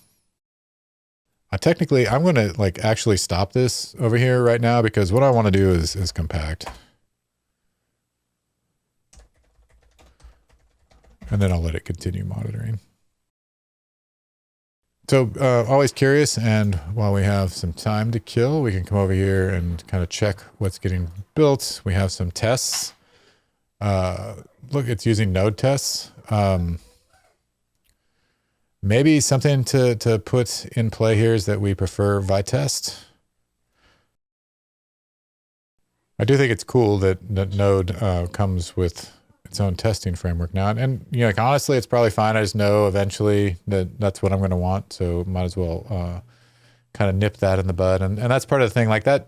Technically, I'm going to like actually stop this over here right now because what I want to do is compact. And then I'll let it continue monitoring. So always curious, and while we have some time to kill, we can come over here and kind of check what's getting built. We have some tests. Look, it's using node tests. Maybe something to put in play here is that we prefer Vitest. I do think it's cool that Node comes with its own testing framework now. And you know, like honestly, it's probably fine. I just know eventually that that's what I'm going to want. So might as well kind of nip that in the bud. And that's part of the thing. Like that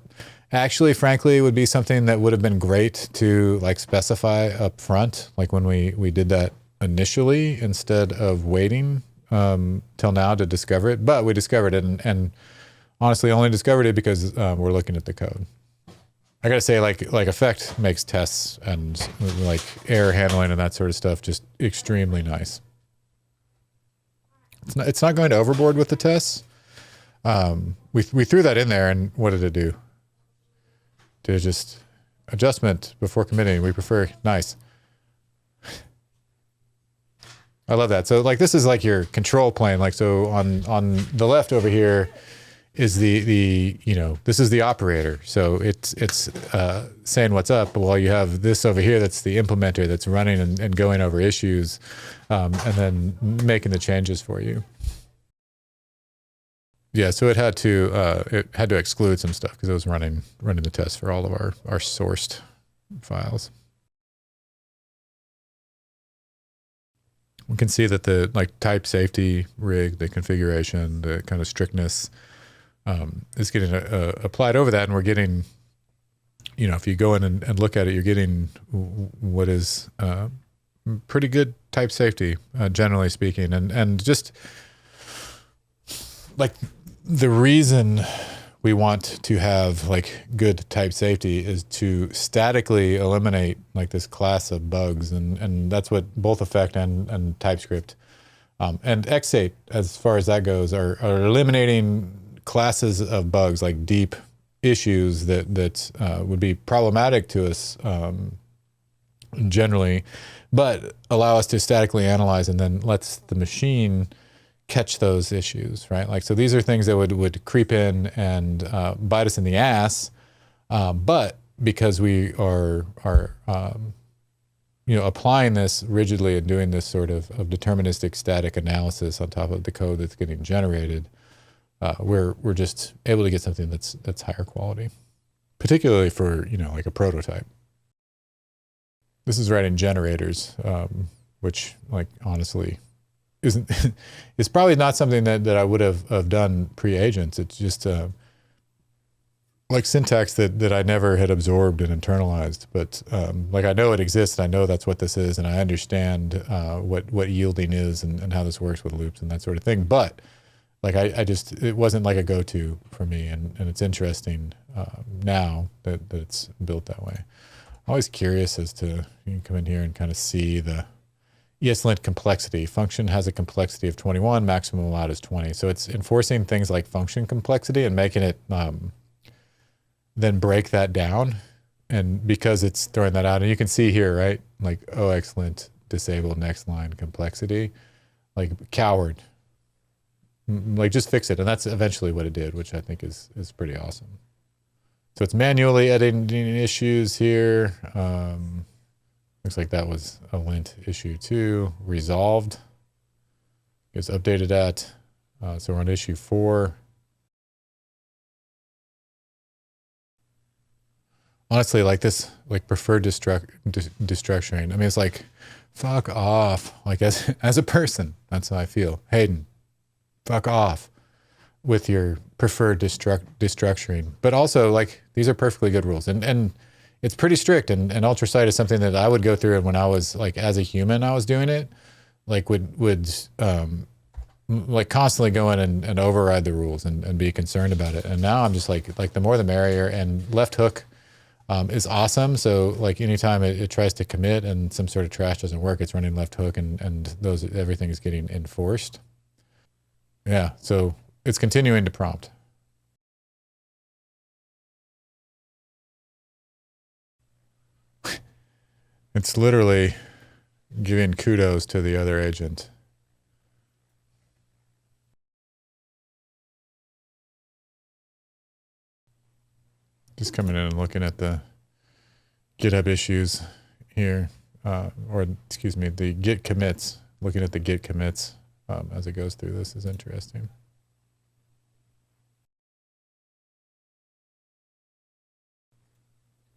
actually, frankly, would be something that would have been great to like specify up front, like when we did that initially, instead of waiting till now to discover it. But we discovered it and honestly only discovered it because we're looking at the code. I gotta say, like Effect makes tests and like error handling and that sort of stuff just extremely nice. It's not going overboard with the tests. We threw that in there, and what did it do? Did it just adjustment before committing? We prefer nice. I love that. So like this is like your control plane. Like so on the left over here is the you know, this is the operator. So it's saying what's up, but while you have this over here that's the implementer that's running and going over issues and then making the changes for you. Yeah, so it had to exclude some stuff because it was running the test for all of our sourced files. We can see that the like type safety rig, the configuration, the kind of strictness is getting applied over that, and we're getting, you know, if you go in and look at it, you're getting what is pretty good type safety, generally speaking, and just like the reason we want to have like good type safety is to statically eliminate like this class of bugs, and that's what both Effect and TypeScript and XState, as far as that goes, are eliminating classes of bugs, like deep issues that would be problematic to us generally, but allow us to statically analyze and then lets the machine catch those issues, right? Like, so these are things that would creep in and bite us in the ass, but because we are you know, applying this rigidly and doing this sort of deterministic static analysis on top of the code that's getting generated, we're just able to get something that's higher quality, particularly for, you know, like a prototype. This is writing generators, which, like, honestly isn't, it's probably not something that I would have done pre-agents. It's just like syntax that I never had absorbed and internalized, but like I know it exists, and I know that's what this is, and I understand what yielding is and how this works with loops and that sort of thing. But like I just, it wasn't like a go-to for me, and it's interesting now that it's built that way. I'm always curious as to, you can come in here and kind of see the ESLint complexity. Function has a complexity of 21, maximum allowed is 20. So it's enforcing things like function complexity and making it then break that down. And because it's throwing that out, and you can see here, right? Like oxlint disabled next line complexity, like coward, like just fix it. And that's eventually what it did, which I think is pretty awesome. So it's manually editing issues here. Looks like that was a lint issue too. Resolved. It's updated at. So we're on issue 4. Honestly, like this, like preferred destructuring. I mean, it's like, fuck off. Like as a person, that's how I feel. Hayden, fuck off with your preferred destructuring. But also, like, these are perfectly good rules, and it's pretty strict, and ultrasight is something that I would go through, and when I was like, as a human, I was doing it, like would like constantly go in and override the rules and be concerned about it. And now I'm just like the more the merrier, and left hook is awesome. So like anytime it tries to commit and some sort of trash doesn't work, it's running left hook, and everything is getting enforced. Yeah, so it's continuing to prompt. It's literally giving kudos to the other agent. Just coming in and looking at the GitHub issues here, or excuse me, the git commits, looking at the git commits as it goes through. This is interesting.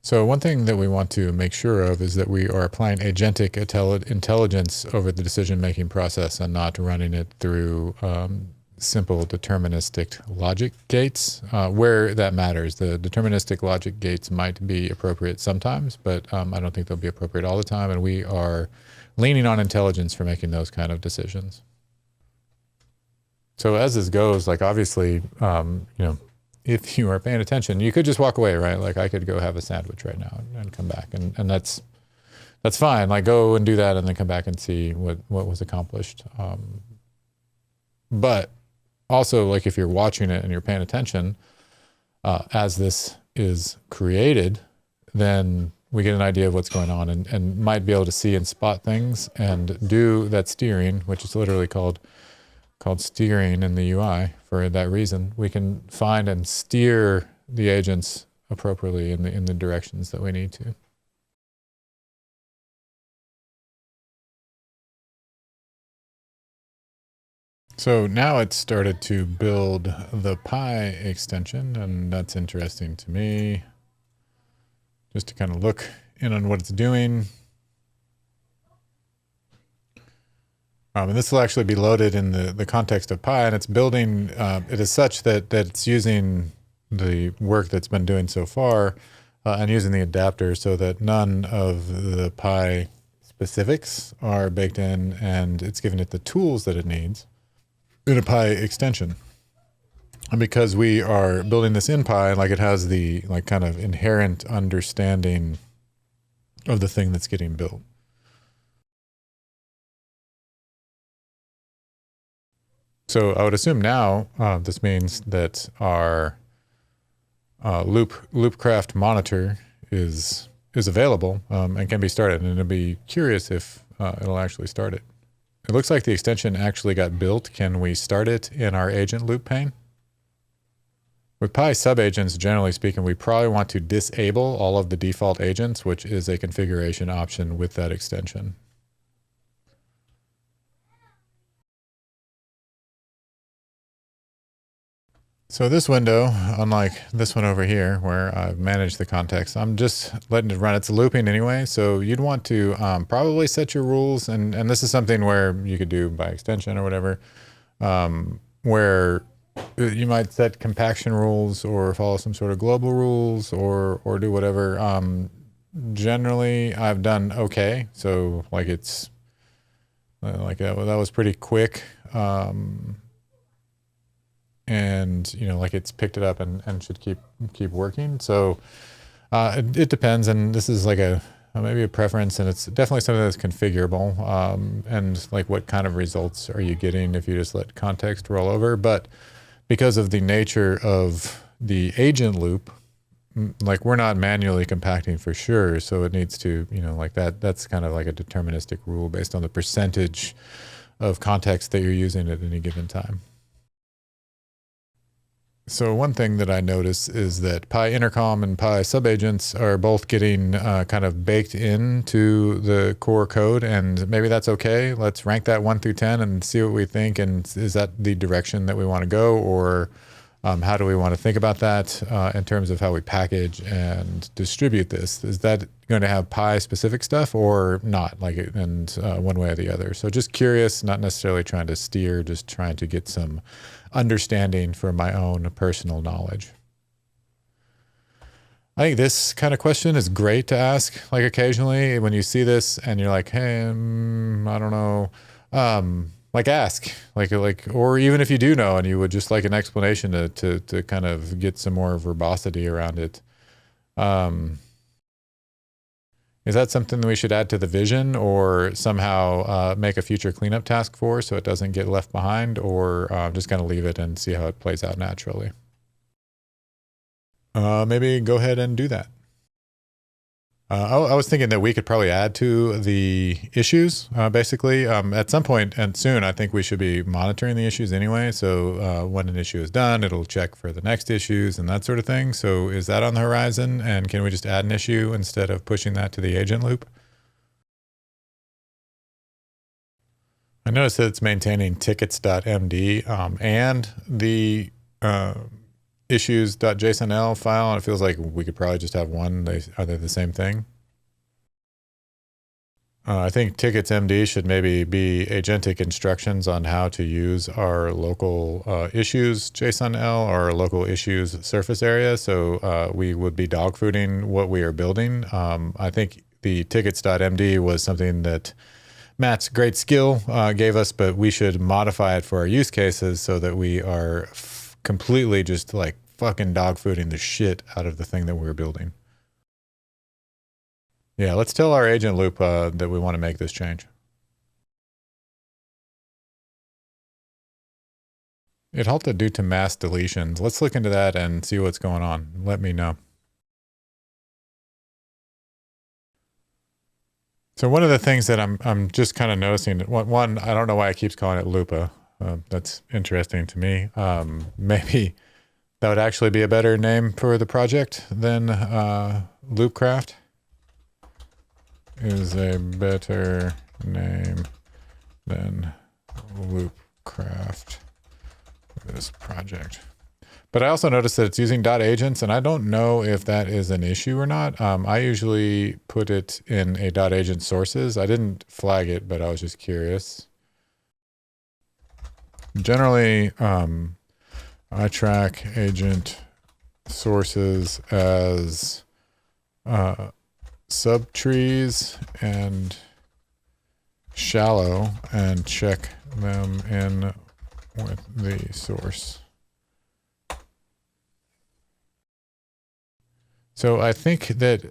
So one thing that we want to make sure of is that we are applying agentic intelligence over the decision-making process and not running it through simple deterministic logic gates where that matters. The deterministic logic gates might be appropriate sometimes, but I don't think they'll be appropriate all the time. And we are leaning on intelligence for making those kind of decisions. So as this goes, like obviously, you know, if you are paying attention, you could just walk away, right? Like I could go have a sandwich right now and come back, and that's fine. Like go and do that and then come back and see what was accomplished. But also, like if you're watching it and you're paying attention, as this is created, then we get an idea of what's going on, and might be able to see and spot things and do that steering, which is literally called steering in the UI. For that reason, we can find and steer the agents appropriately in the directions that we need to. So now it's started to build the Pi extension, and that's interesting to me, just to kind of look in on what it's doing. And this will actually be loaded in the context of Pi, and it's building it is such that it's using the work that's been doing so far and using the adapter so that none of the Pi specifics are baked in, and it's giving it the tools that it needs in a Pi extension. And because we are building this in Pi, like it has the like kind of inherent understanding of the thing that's getting built. So I would assume now this means that our Loopcraft monitor is available and can be started, and it'll be curious if it'll actually start it. It looks like the extension actually got built. Can we start it in our agent loop pane? With Pi subagents, generally speaking, we probably want to disable all of the default agents, which is a configuration option with that extension. So this window, unlike this one over here where I've managed the context, I'm just letting it run. It's looping anyway. So you'd want to probably set your rules. And this is something where you could do by extension or whatever, where you might set compaction rules or follow some sort of global rules or do whatever. Generally, I've done okay. So like it's like that was pretty quick. And like it's picked it up and should keep working. So it depends, and this is like maybe a preference, and it's definitely something that's configurable. And like what kind of results are you getting if you just let context roll over? But because of the nature of the agent loop, like we're not manually compacting for sure, so it needs to like that's kind of like a deterministic rule based on the percentage of context that you're using at any given time. So one thing that I notice is that Pi intercom and Pi subagents are both getting kind of baked into the core code, and maybe that's okay. Let's rank that 1 through 10 and see what we think. And is that the direction that we want to go, or how do we want to think about that in terms of how we package and distribute this? Is that going to have Pi specific stuff or not? And one way or the other. So just curious, not necessarily trying to steer, just trying to get some understanding for my own personal knowledge. I think this kind of question is great to ask, like occasionally when you see this and you're like, hey, I don't know, like ask, or even if you do know and you would just like an explanation to kind of get some more verbosity around it. Is that something that we should add to the vision or somehow make a future cleanup task for so it doesn't get left behind, or just kind of leave it and see how it plays out naturally? Maybe go ahead and do that. I was thinking that we could probably add to the issues, basically. At some point and soon, I think we should be monitoring the issues anyway. So when an issue is done, it'll check for the next issues and that sort of thing. So is that on the horizon? And can we just add an issue instead of pushing that to the agent loop? I noticed that it's maintaining tickets.md and the issues.jsonl file, and it feels like we could probably just have one. Are they the same thing? I think tickets.md should maybe be agentic instructions on how to use our local issues JSON-L or our local issues surface area. So we would be dogfooding what we are building. I think the tickets.md was something that Matt's great skill gave us, but we should modify it for our use cases so that we are completely just like fucking dogfooding the shit out of the thing that we're building. Yeah, let's tell our agent loop that we want to make this change. It halted due to mass deletions. Let's look into that and see what's going on. Let me know. So one of the things that I'm just kind of noticing, one, I don't know why it keeps calling it Lupa. That's interesting to me. Maybe that would actually be a better name for the project than Loopcraft. Is a better name than Loopcraft for this project. But I also noticed that it's using .agents, and I don't know if that is an issue or not. I usually put it in a .agent sources. I didn't flag it, but I was just curious. Generally, I track agent sources as subtrees and shallow and check them in with the source. So I think that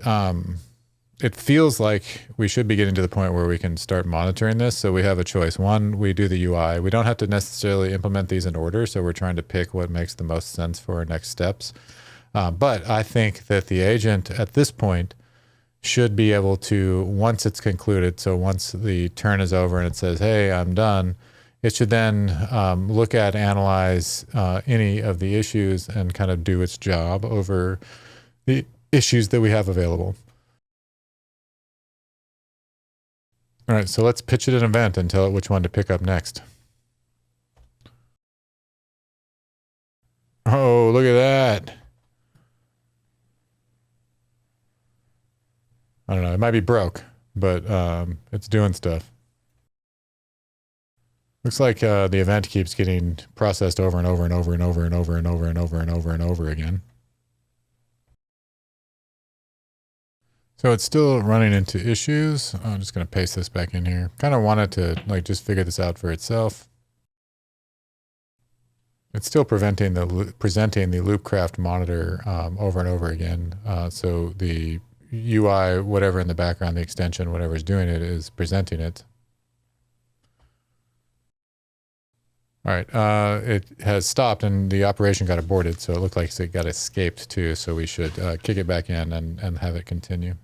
it feels like we should be getting to the point where we can start monitoring this. So we have a choice. One, we do the UI. We don't have to necessarily implement these in order. So we're trying to pick what makes the most sense for our next steps. But I think that the agent at this point should be able to, once it's concluded, so once the turn is over and it says, hey, I'm done, it should then look at, analyze any of the issues and kind of do its job over the issues that we have available. All right, so let's pitch it an event and tell it which one to pick up next. Oh, Whoa, look at that. I don't know. It might be broke, but it's doing stuff. Looks like the event keeps getting processed over and over and over and over and over and over and over and over and over again. So it's still running into issues. I'm just going to paste this back in here. Kind of wanted to like just figure this out for itself. It's still presenting the Loopcraft monitor over and over again. So the UI, whatever in the background, the extension, whatever is doing it is presenting it. All right, it has stopped and the operation got aborted. So it looked like it got escaped too. So we should kick it back in and have it continue.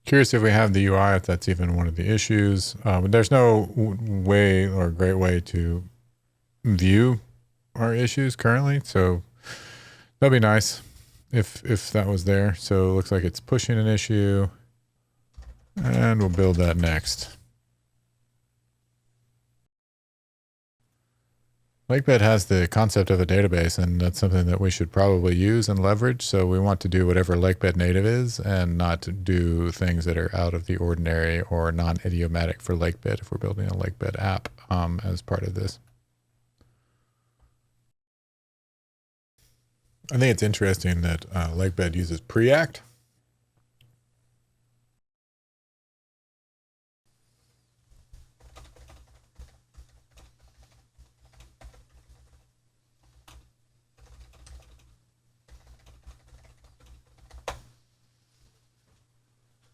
Curious if we have the UI, if that's even one of the issues. But there's no way or great way to view our issues currently. So that'd be nice if that was there. So it looks like it's pushing an issue and we'll build that next. Lakebed has the concept of a database, and that's something that we should probably use and leverage. So we want to do whatever Lakebed native is and not do things that are out of the ordinary or non-idiomatic for Lakebed if we're building a Lakebed app as part of this. I think it's interesting that Lakebed uses Preact.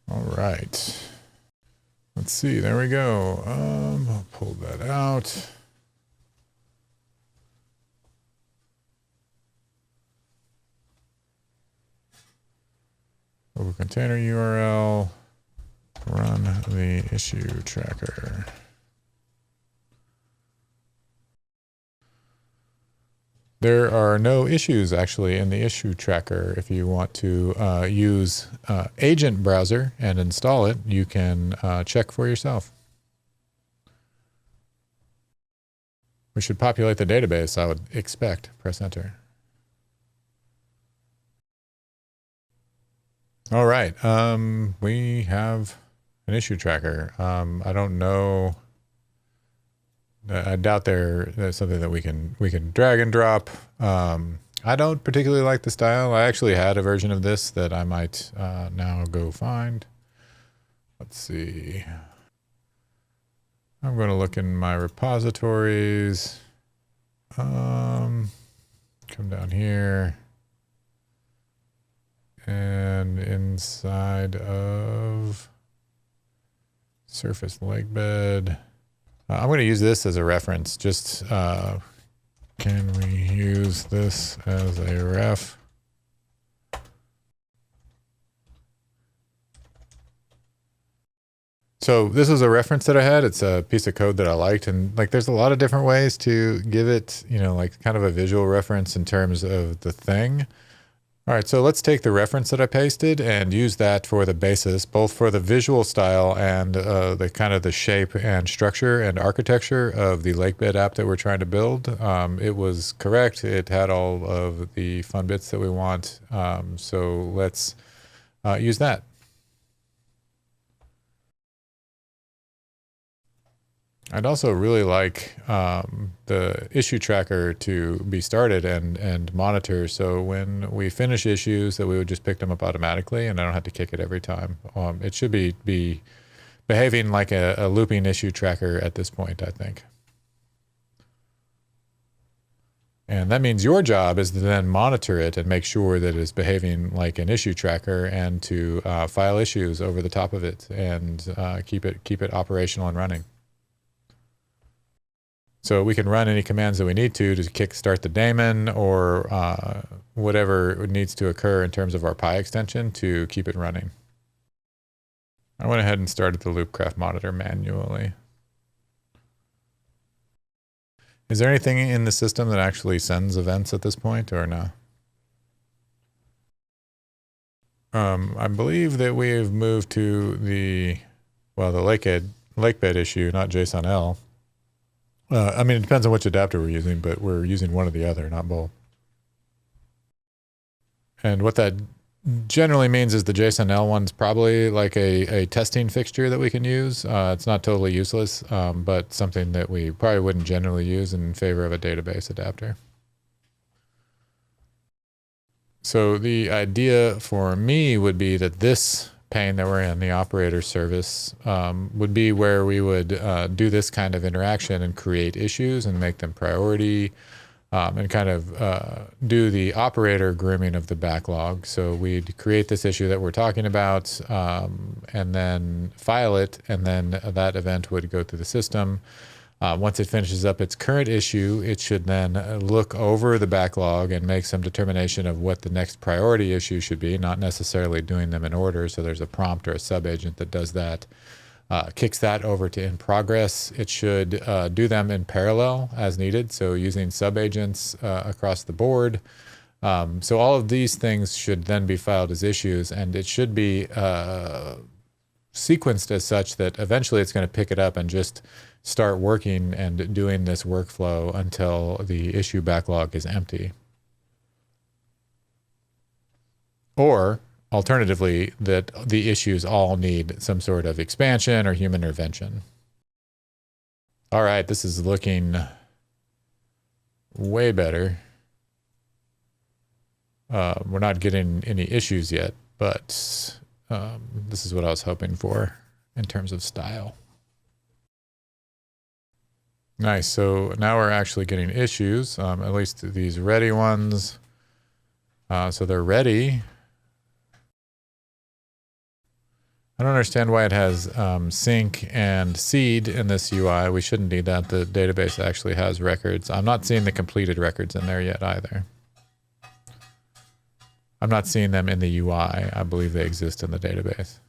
All right. Let's see. There we go. I'll pull that out. Over container URL. Run the issue tracker. There are no issues actually in the issue tracker. If you want to use agent browser and install it, you can check for yourself. We should populate the database, I would expect. Press enter. All right, we have an issue tracker. I don't know. I doubt there's something that we can drag and drop. I don't particularly like the style. I actually had a version of this that I might now go find. Let's see. I'm going to look in my repositories. Come down here. And inside of Surface Lakebed. I'm going to use this as a reference. Just can we use this as a ref? So this is a reference that I had. It's a piece of code that I liked, and like there's a lot of different ways to give it, you know, like kind of a visual reference in terms of the thing. All right, so let's take the reference that I pasted and use that for the basis, both for the visual style and the kind of the shape and structure and architecture of the Lakebed app that we're trying to build. It was correct. It had all of the fun bits that we want. So let's use that. I'd also really like the issue tracker to be started and monitor. So when we finish issues that we would just pick them up automatically and I don't have to kick it every time. It should be behaving like a looping issue tracker at this point, I think. And that means your job is to then monitor it and make sure that it's behaving like an issue tracker and to file issues over the top of it and keep it operational and running. So we can run any commands that we need to kickstart the Daemon or whatever needs to occur in terms of our Pi extension to keep it running. I went ahead and started the Loopcraft monitor manually. Is there anything in the system that actually sends events at this point or no? I believe that we've moved to the Lakebed issue, not JSON-L. I mean, it depends on which adapter we're using, but we're using one or the other, not both. And what that generally means is the JSON-L one's probably like a testing fixture that we can use. It's not totally useless, but something that we probably wouldn't generally use in favor of a database adapter. So the idea for me would be that this pane that we're in, the operator service, would be where we would do this kind of interaction and create issues and make them priority, and kind of do the operator grooming of the backlog. So we'd create this issue that we're talking about, and then file it, and then that event would go through the system. Once it finishes up its current issue, it should then look over the backlog and make some determination of what the next priority issue should be, not necessarily doing them in order. So there's a prompt or a sub-agent that does that, kicks that over to in progress. It should do them in parallel as needed, so using sub-agents across the board. So all of these things should then be filed as issues, and it should be sequenced as such that eventually it's going to pick it up and just start working and doing this workflow until the issue backlog is empty. Or alternatively, that the issues all need some sort of expansion or human intervention. All right, this is looking way better. We're not getting any issues yet, but this is what I was hoping for in terms of style. Nice. So now we're actually getting issues, at least these ready ones. So they're ready. I don't understand why it has sync and seed in this UI. We shouldn't need that. The database actually has records. I'm not seeing the completed records in there yet either. I'm not seeing them in the UI. I believe they exist in the database.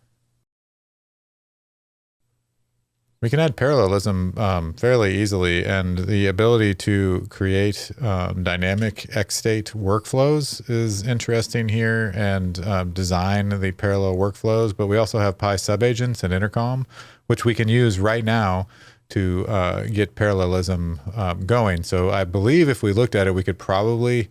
We can add parallelism fairly easily, and the ability to create dynamic XState workflows is interesting here, and design the parallel workflows. But we also have Pi subagents and intercom, which we can use right now to get parallelism going. So I believe if we looked at it, we could probably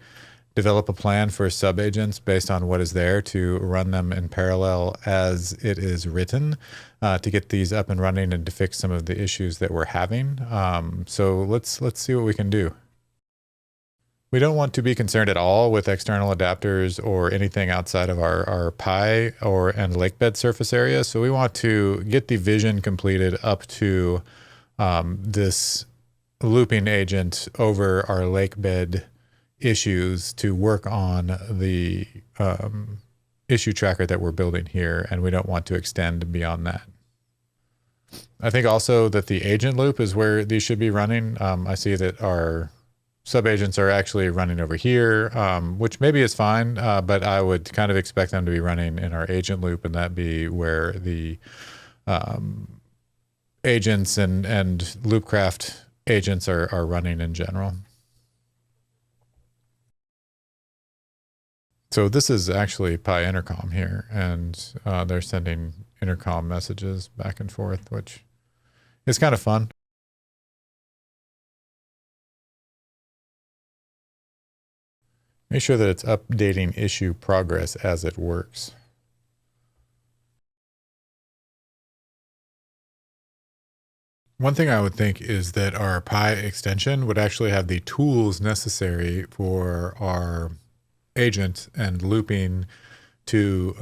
develop a plan for subagents based on what is there to run them in parallel as it is written, to get these up and running and to fix some of the issues that we're having. So let's see what we can do. We don't want to be concerned at all with external adapters or anything outside of our Pi and Lakebed surface area. So we want to get the vision completed up to this looping agent over our Lakebed issues to work on the issue tracker that we're building here, and we don't want to extend beyond that. I think also that the agent loop is where these should be running. I see that our subagents are actually running over here, which maybe is fine, but I would kind of expect them to be running in our agent loop, and that be where the agents and Loopcraft agents are running in general. So this is actually Pi intercom here, and they're sending intercom messages back and forth, which is kind of fun. Make sure that it's updating issue progress as it works. One thing I would think is that our Pi extension would actually have the tools necessary for our agent and looping to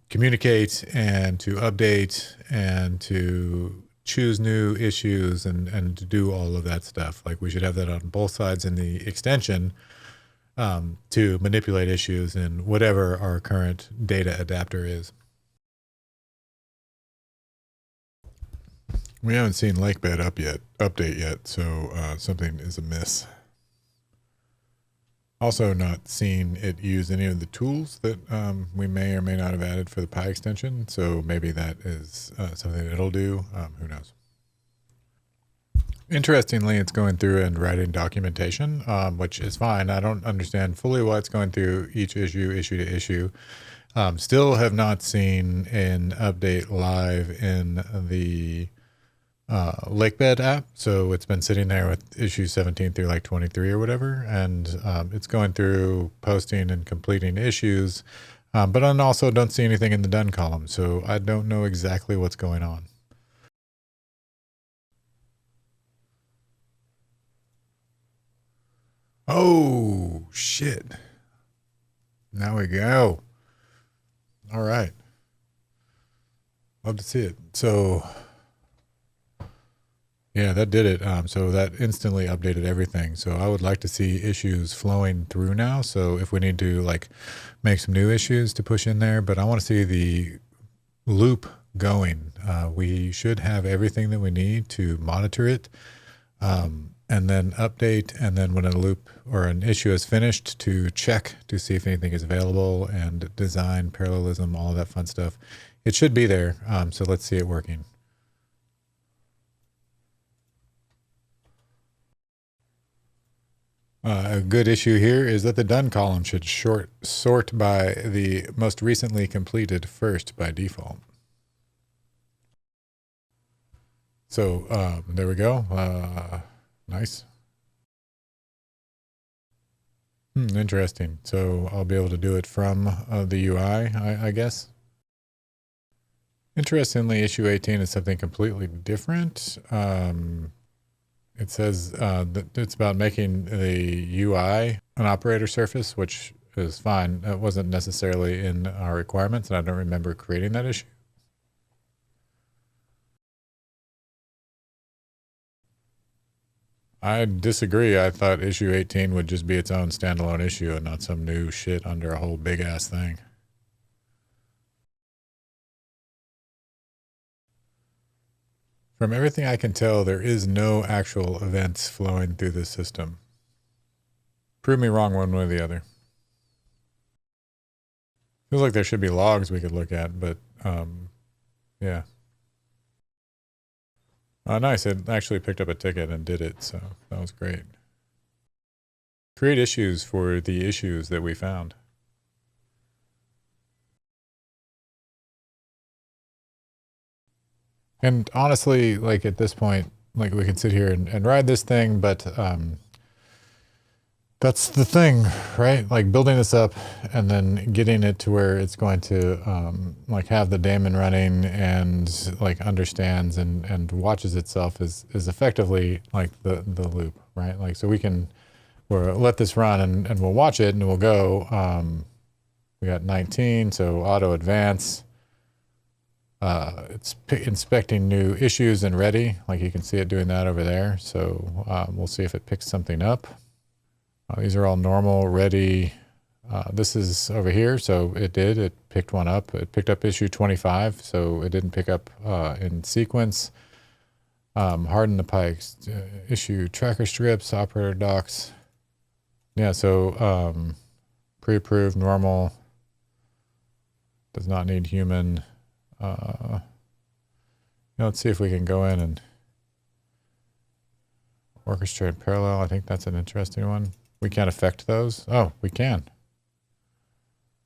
communicate and to update and to choose new issues and to do all of that stuff. Like, we should have that on both sides in the extension to manipulate issues in whatever our current data adapter is. We haven't seen Lakebed update yet, so something is amiss. Also not seen it use any of the tools that we may or may not have added for the Pi extension. So maybe that is something that it'll do. Who knows? Interestingly, it's going through and writing documentation, which is fine. I don't understand fully why it's going through each issue to issue. Still have not seen an update live in the Lakebed app. So it's been sitting there with issue 17 through like 23 or whatever. And it's going through posting and completing issues. But I also don't see anything in the done column. So I don't know exactly what's going on. Oh, shit. Now we go. All right. Love to see it. So, yeah, that did it. So that instantly updated everything. So I would like to see issues flowing through now. So if we need to like make some new issues to push in there, but I want to see the loop going. We should have everything that we need to monitor it. And then update, and then when a loop or an issue is finished, to check to see if anything is available and design, parallelism, all of that fun stuff. It should be there, so let's see it working. A good issue here is that the done column should sort by the most recently completed first by default. So there we go. Nice. Interesting. So I'll be able to do it from the UI, I guess. Interestingly, issue 18 is something completely different. It says that it's about making the UI an operator surface, which is fine. It wasn't necessarily in our requirements, and I don't remember creating that issue. I disagree. I thought issue 18 would just be its own standalone issue and not some new shit under a whole big ass thing. From everything I can tell, there is no actual events flowing through this system. Prove me wrong one way or the other. Feels like there should be logs we could look at, but yeah. Nice. It actually picked up a ticket and did it, so that was great. Create issues for the issues that we found. And honestly, like at this point, like we can sit here and ride this thing, but that's the thing, right? Like building this up and then getting it to where it's going to like have the daemon running and like understands and watches itself is effectively like the loop, right? Like so we can let this run and we'll watch it and we'll go. We got 19, so auto advance. It's inspecting new issues and ready. Like you can see it doing that over there. So we'll see if it picks something up. These are all normal, ready. This is over here, so it did. It picked one up. It picked up issue 25, so it didn't pick up in sequence. Harden the Pi issue tracker strips, operator docs. Yeah, so pre-approved, normal. Does not need human. Let's see if we can go in and orchestrate parallel. I think that's an interesting one. We can't affect those. Oh, we can.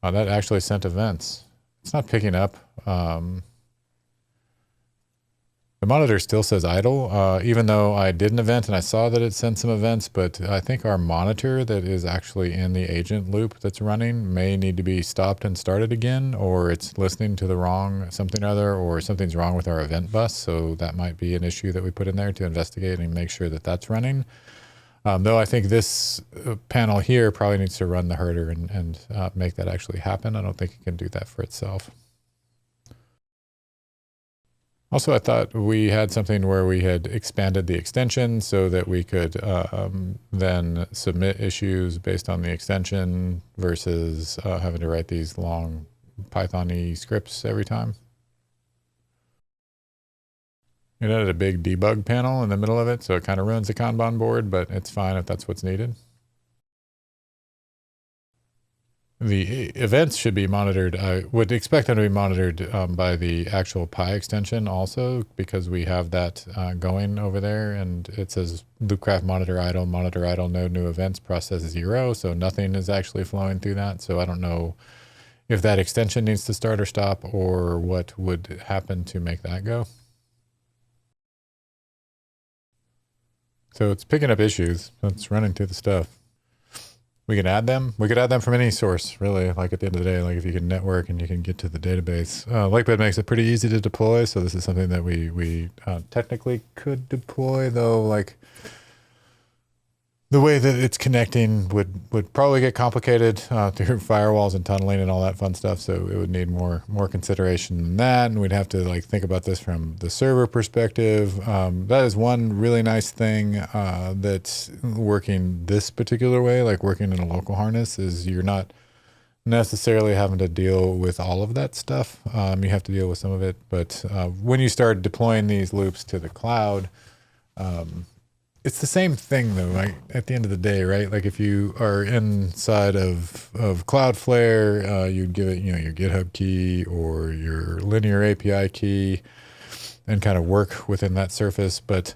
That actually sent events. It's not picking up. The monitor still says idle, even though I did an event and I saw that it sent some events, but I think our monitor that is actually in the agent loop that's running may need to be stopped and started again, or it's listening to the wrong something or other, or something's wrong with our event bus. So that might be an issue that we put in there to investigate and make sure that that's running. Though I think this panel here probably needs to run the Herdr and make that actually happen. I don't think it can do that for itself. Also, I thought we had something where we had expanded the extension so that we could then submit issues based on the extension versus having to write these long Python-y scripts every time. It added a big debug panel in the middle of it, so it kind of ruins the Kanban board, but it's fine if that's what's needed. The events should be monitored. I would expect them to be monitored by the actual Pi extension also, because we have that going over there, and it says Loopcraft monitor idle, node new events, process 0. So nothing is actually flowing through that. So I don't know if that extension needs to start or stop, or what would happen to make that go. So it's picking up issues. It's running through the stuff. We can add them. We could add them from any source, really. Like at the end of the day, like if you can network and you can get to the database. Lakebed makes it pretty easy to deploy. So this is something that we technically could deploy, though. Like the way that it's connecting would probably get complicated through firewalls and tunneling and all that fun stuff. So it would need more consideration than that, and we'd have to like think about this from the server perspective. That is one really nice thing that's working this particular way, like working in a local harness, is you're not necessarily having to deal with all of that stuff. You have to deal with some of it, but when you start deploying these loops to the cloud, it's the same thing though, like at the end of the day, right? Like if you are inside of Cloudflare, you'd give it, your GitHub key or your linear API key and kind of work within that surface. But,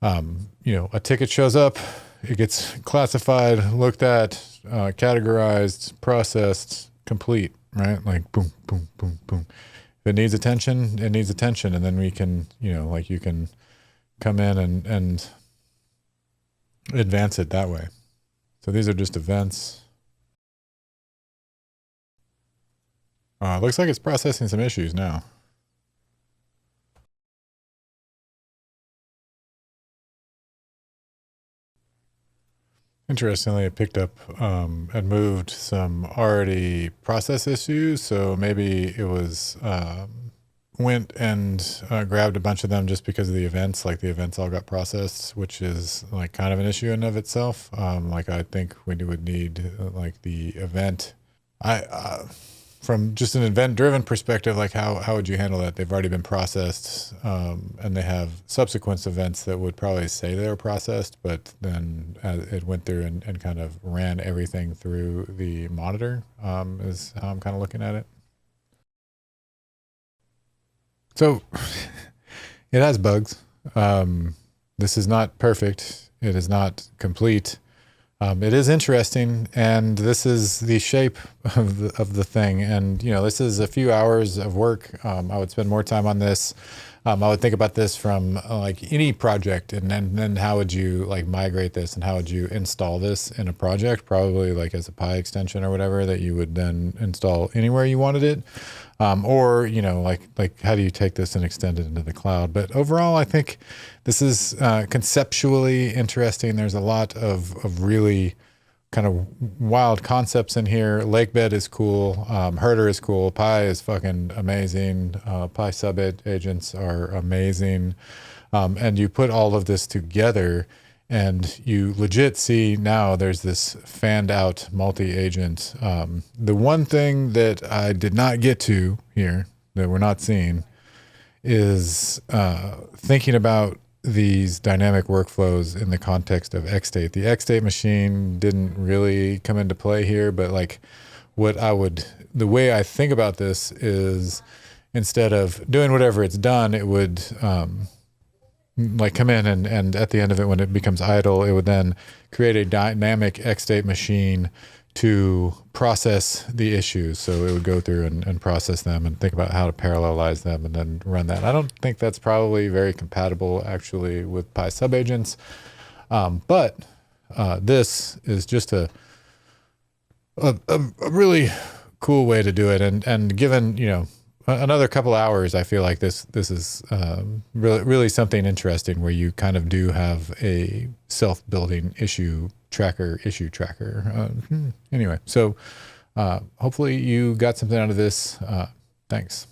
a ticket shows up, it gets classified, looked at, categorized, processed, complete, right? Like boom, boom, boom, boom. If it needs attention, it needs attention. And then we can, like you can come in and advance it that way. So these are just events. Looks like it's processing some issues now. Interestingly, it picked up and moved some already process issues. So maybe it was went and grabbed a bunch of them just because of the events, like the events all got processed, which is like kind of an issue in of itself. Like I think we would need like the event. From just an event-driven perspective, like how would you handle that? They've already been processed, and they have subsequent events that would probably say they were processed, but then it went through and kind of ran everything through the monitor, is how I'm kind of looking at it. So it has bugs. This is not perfect. It is not complete. It is interesting, and this is the shape of the thing. And this is a few hours of work. I would spend more time on this. I would think about this from like any project, and then how would you like migrate this, and how would you install this in a project? Probably like as a Pi extension or whatever that you would then install anywhere you wanted it. Or like how do you take this and extend it into the cloud? But overall, I think this is conceptually interesting. There's a lot of really kind of wild concepts in here. Lakebed is cool. Herdr is cool. Pi is fucking amazing. Pi sub agents are amazing. And you put all of this together, and you legit see now there's this fanned out multi-agent. The one thing that I did not get to here that we're not seeing is thinking about these dynamic workflows in the context of XState. The XState machine didn't really come into play here, but like the way I think about this is instead of doing whatever it's done, it would like come in and at the end of it, when it becomes idle, it would then create a dynamic XState machine to process the issues. So it would go through and process them and think about how to parallelize them and then run that. I don't think that's probably very compatible actually with Pi subagents. But this is just a really cool way to do it. And given, another couple hours, I feel like this is really something interesting where you kind of do have a self-building issue tracker. Anyway, so hopefully you got something out of this. Thanks.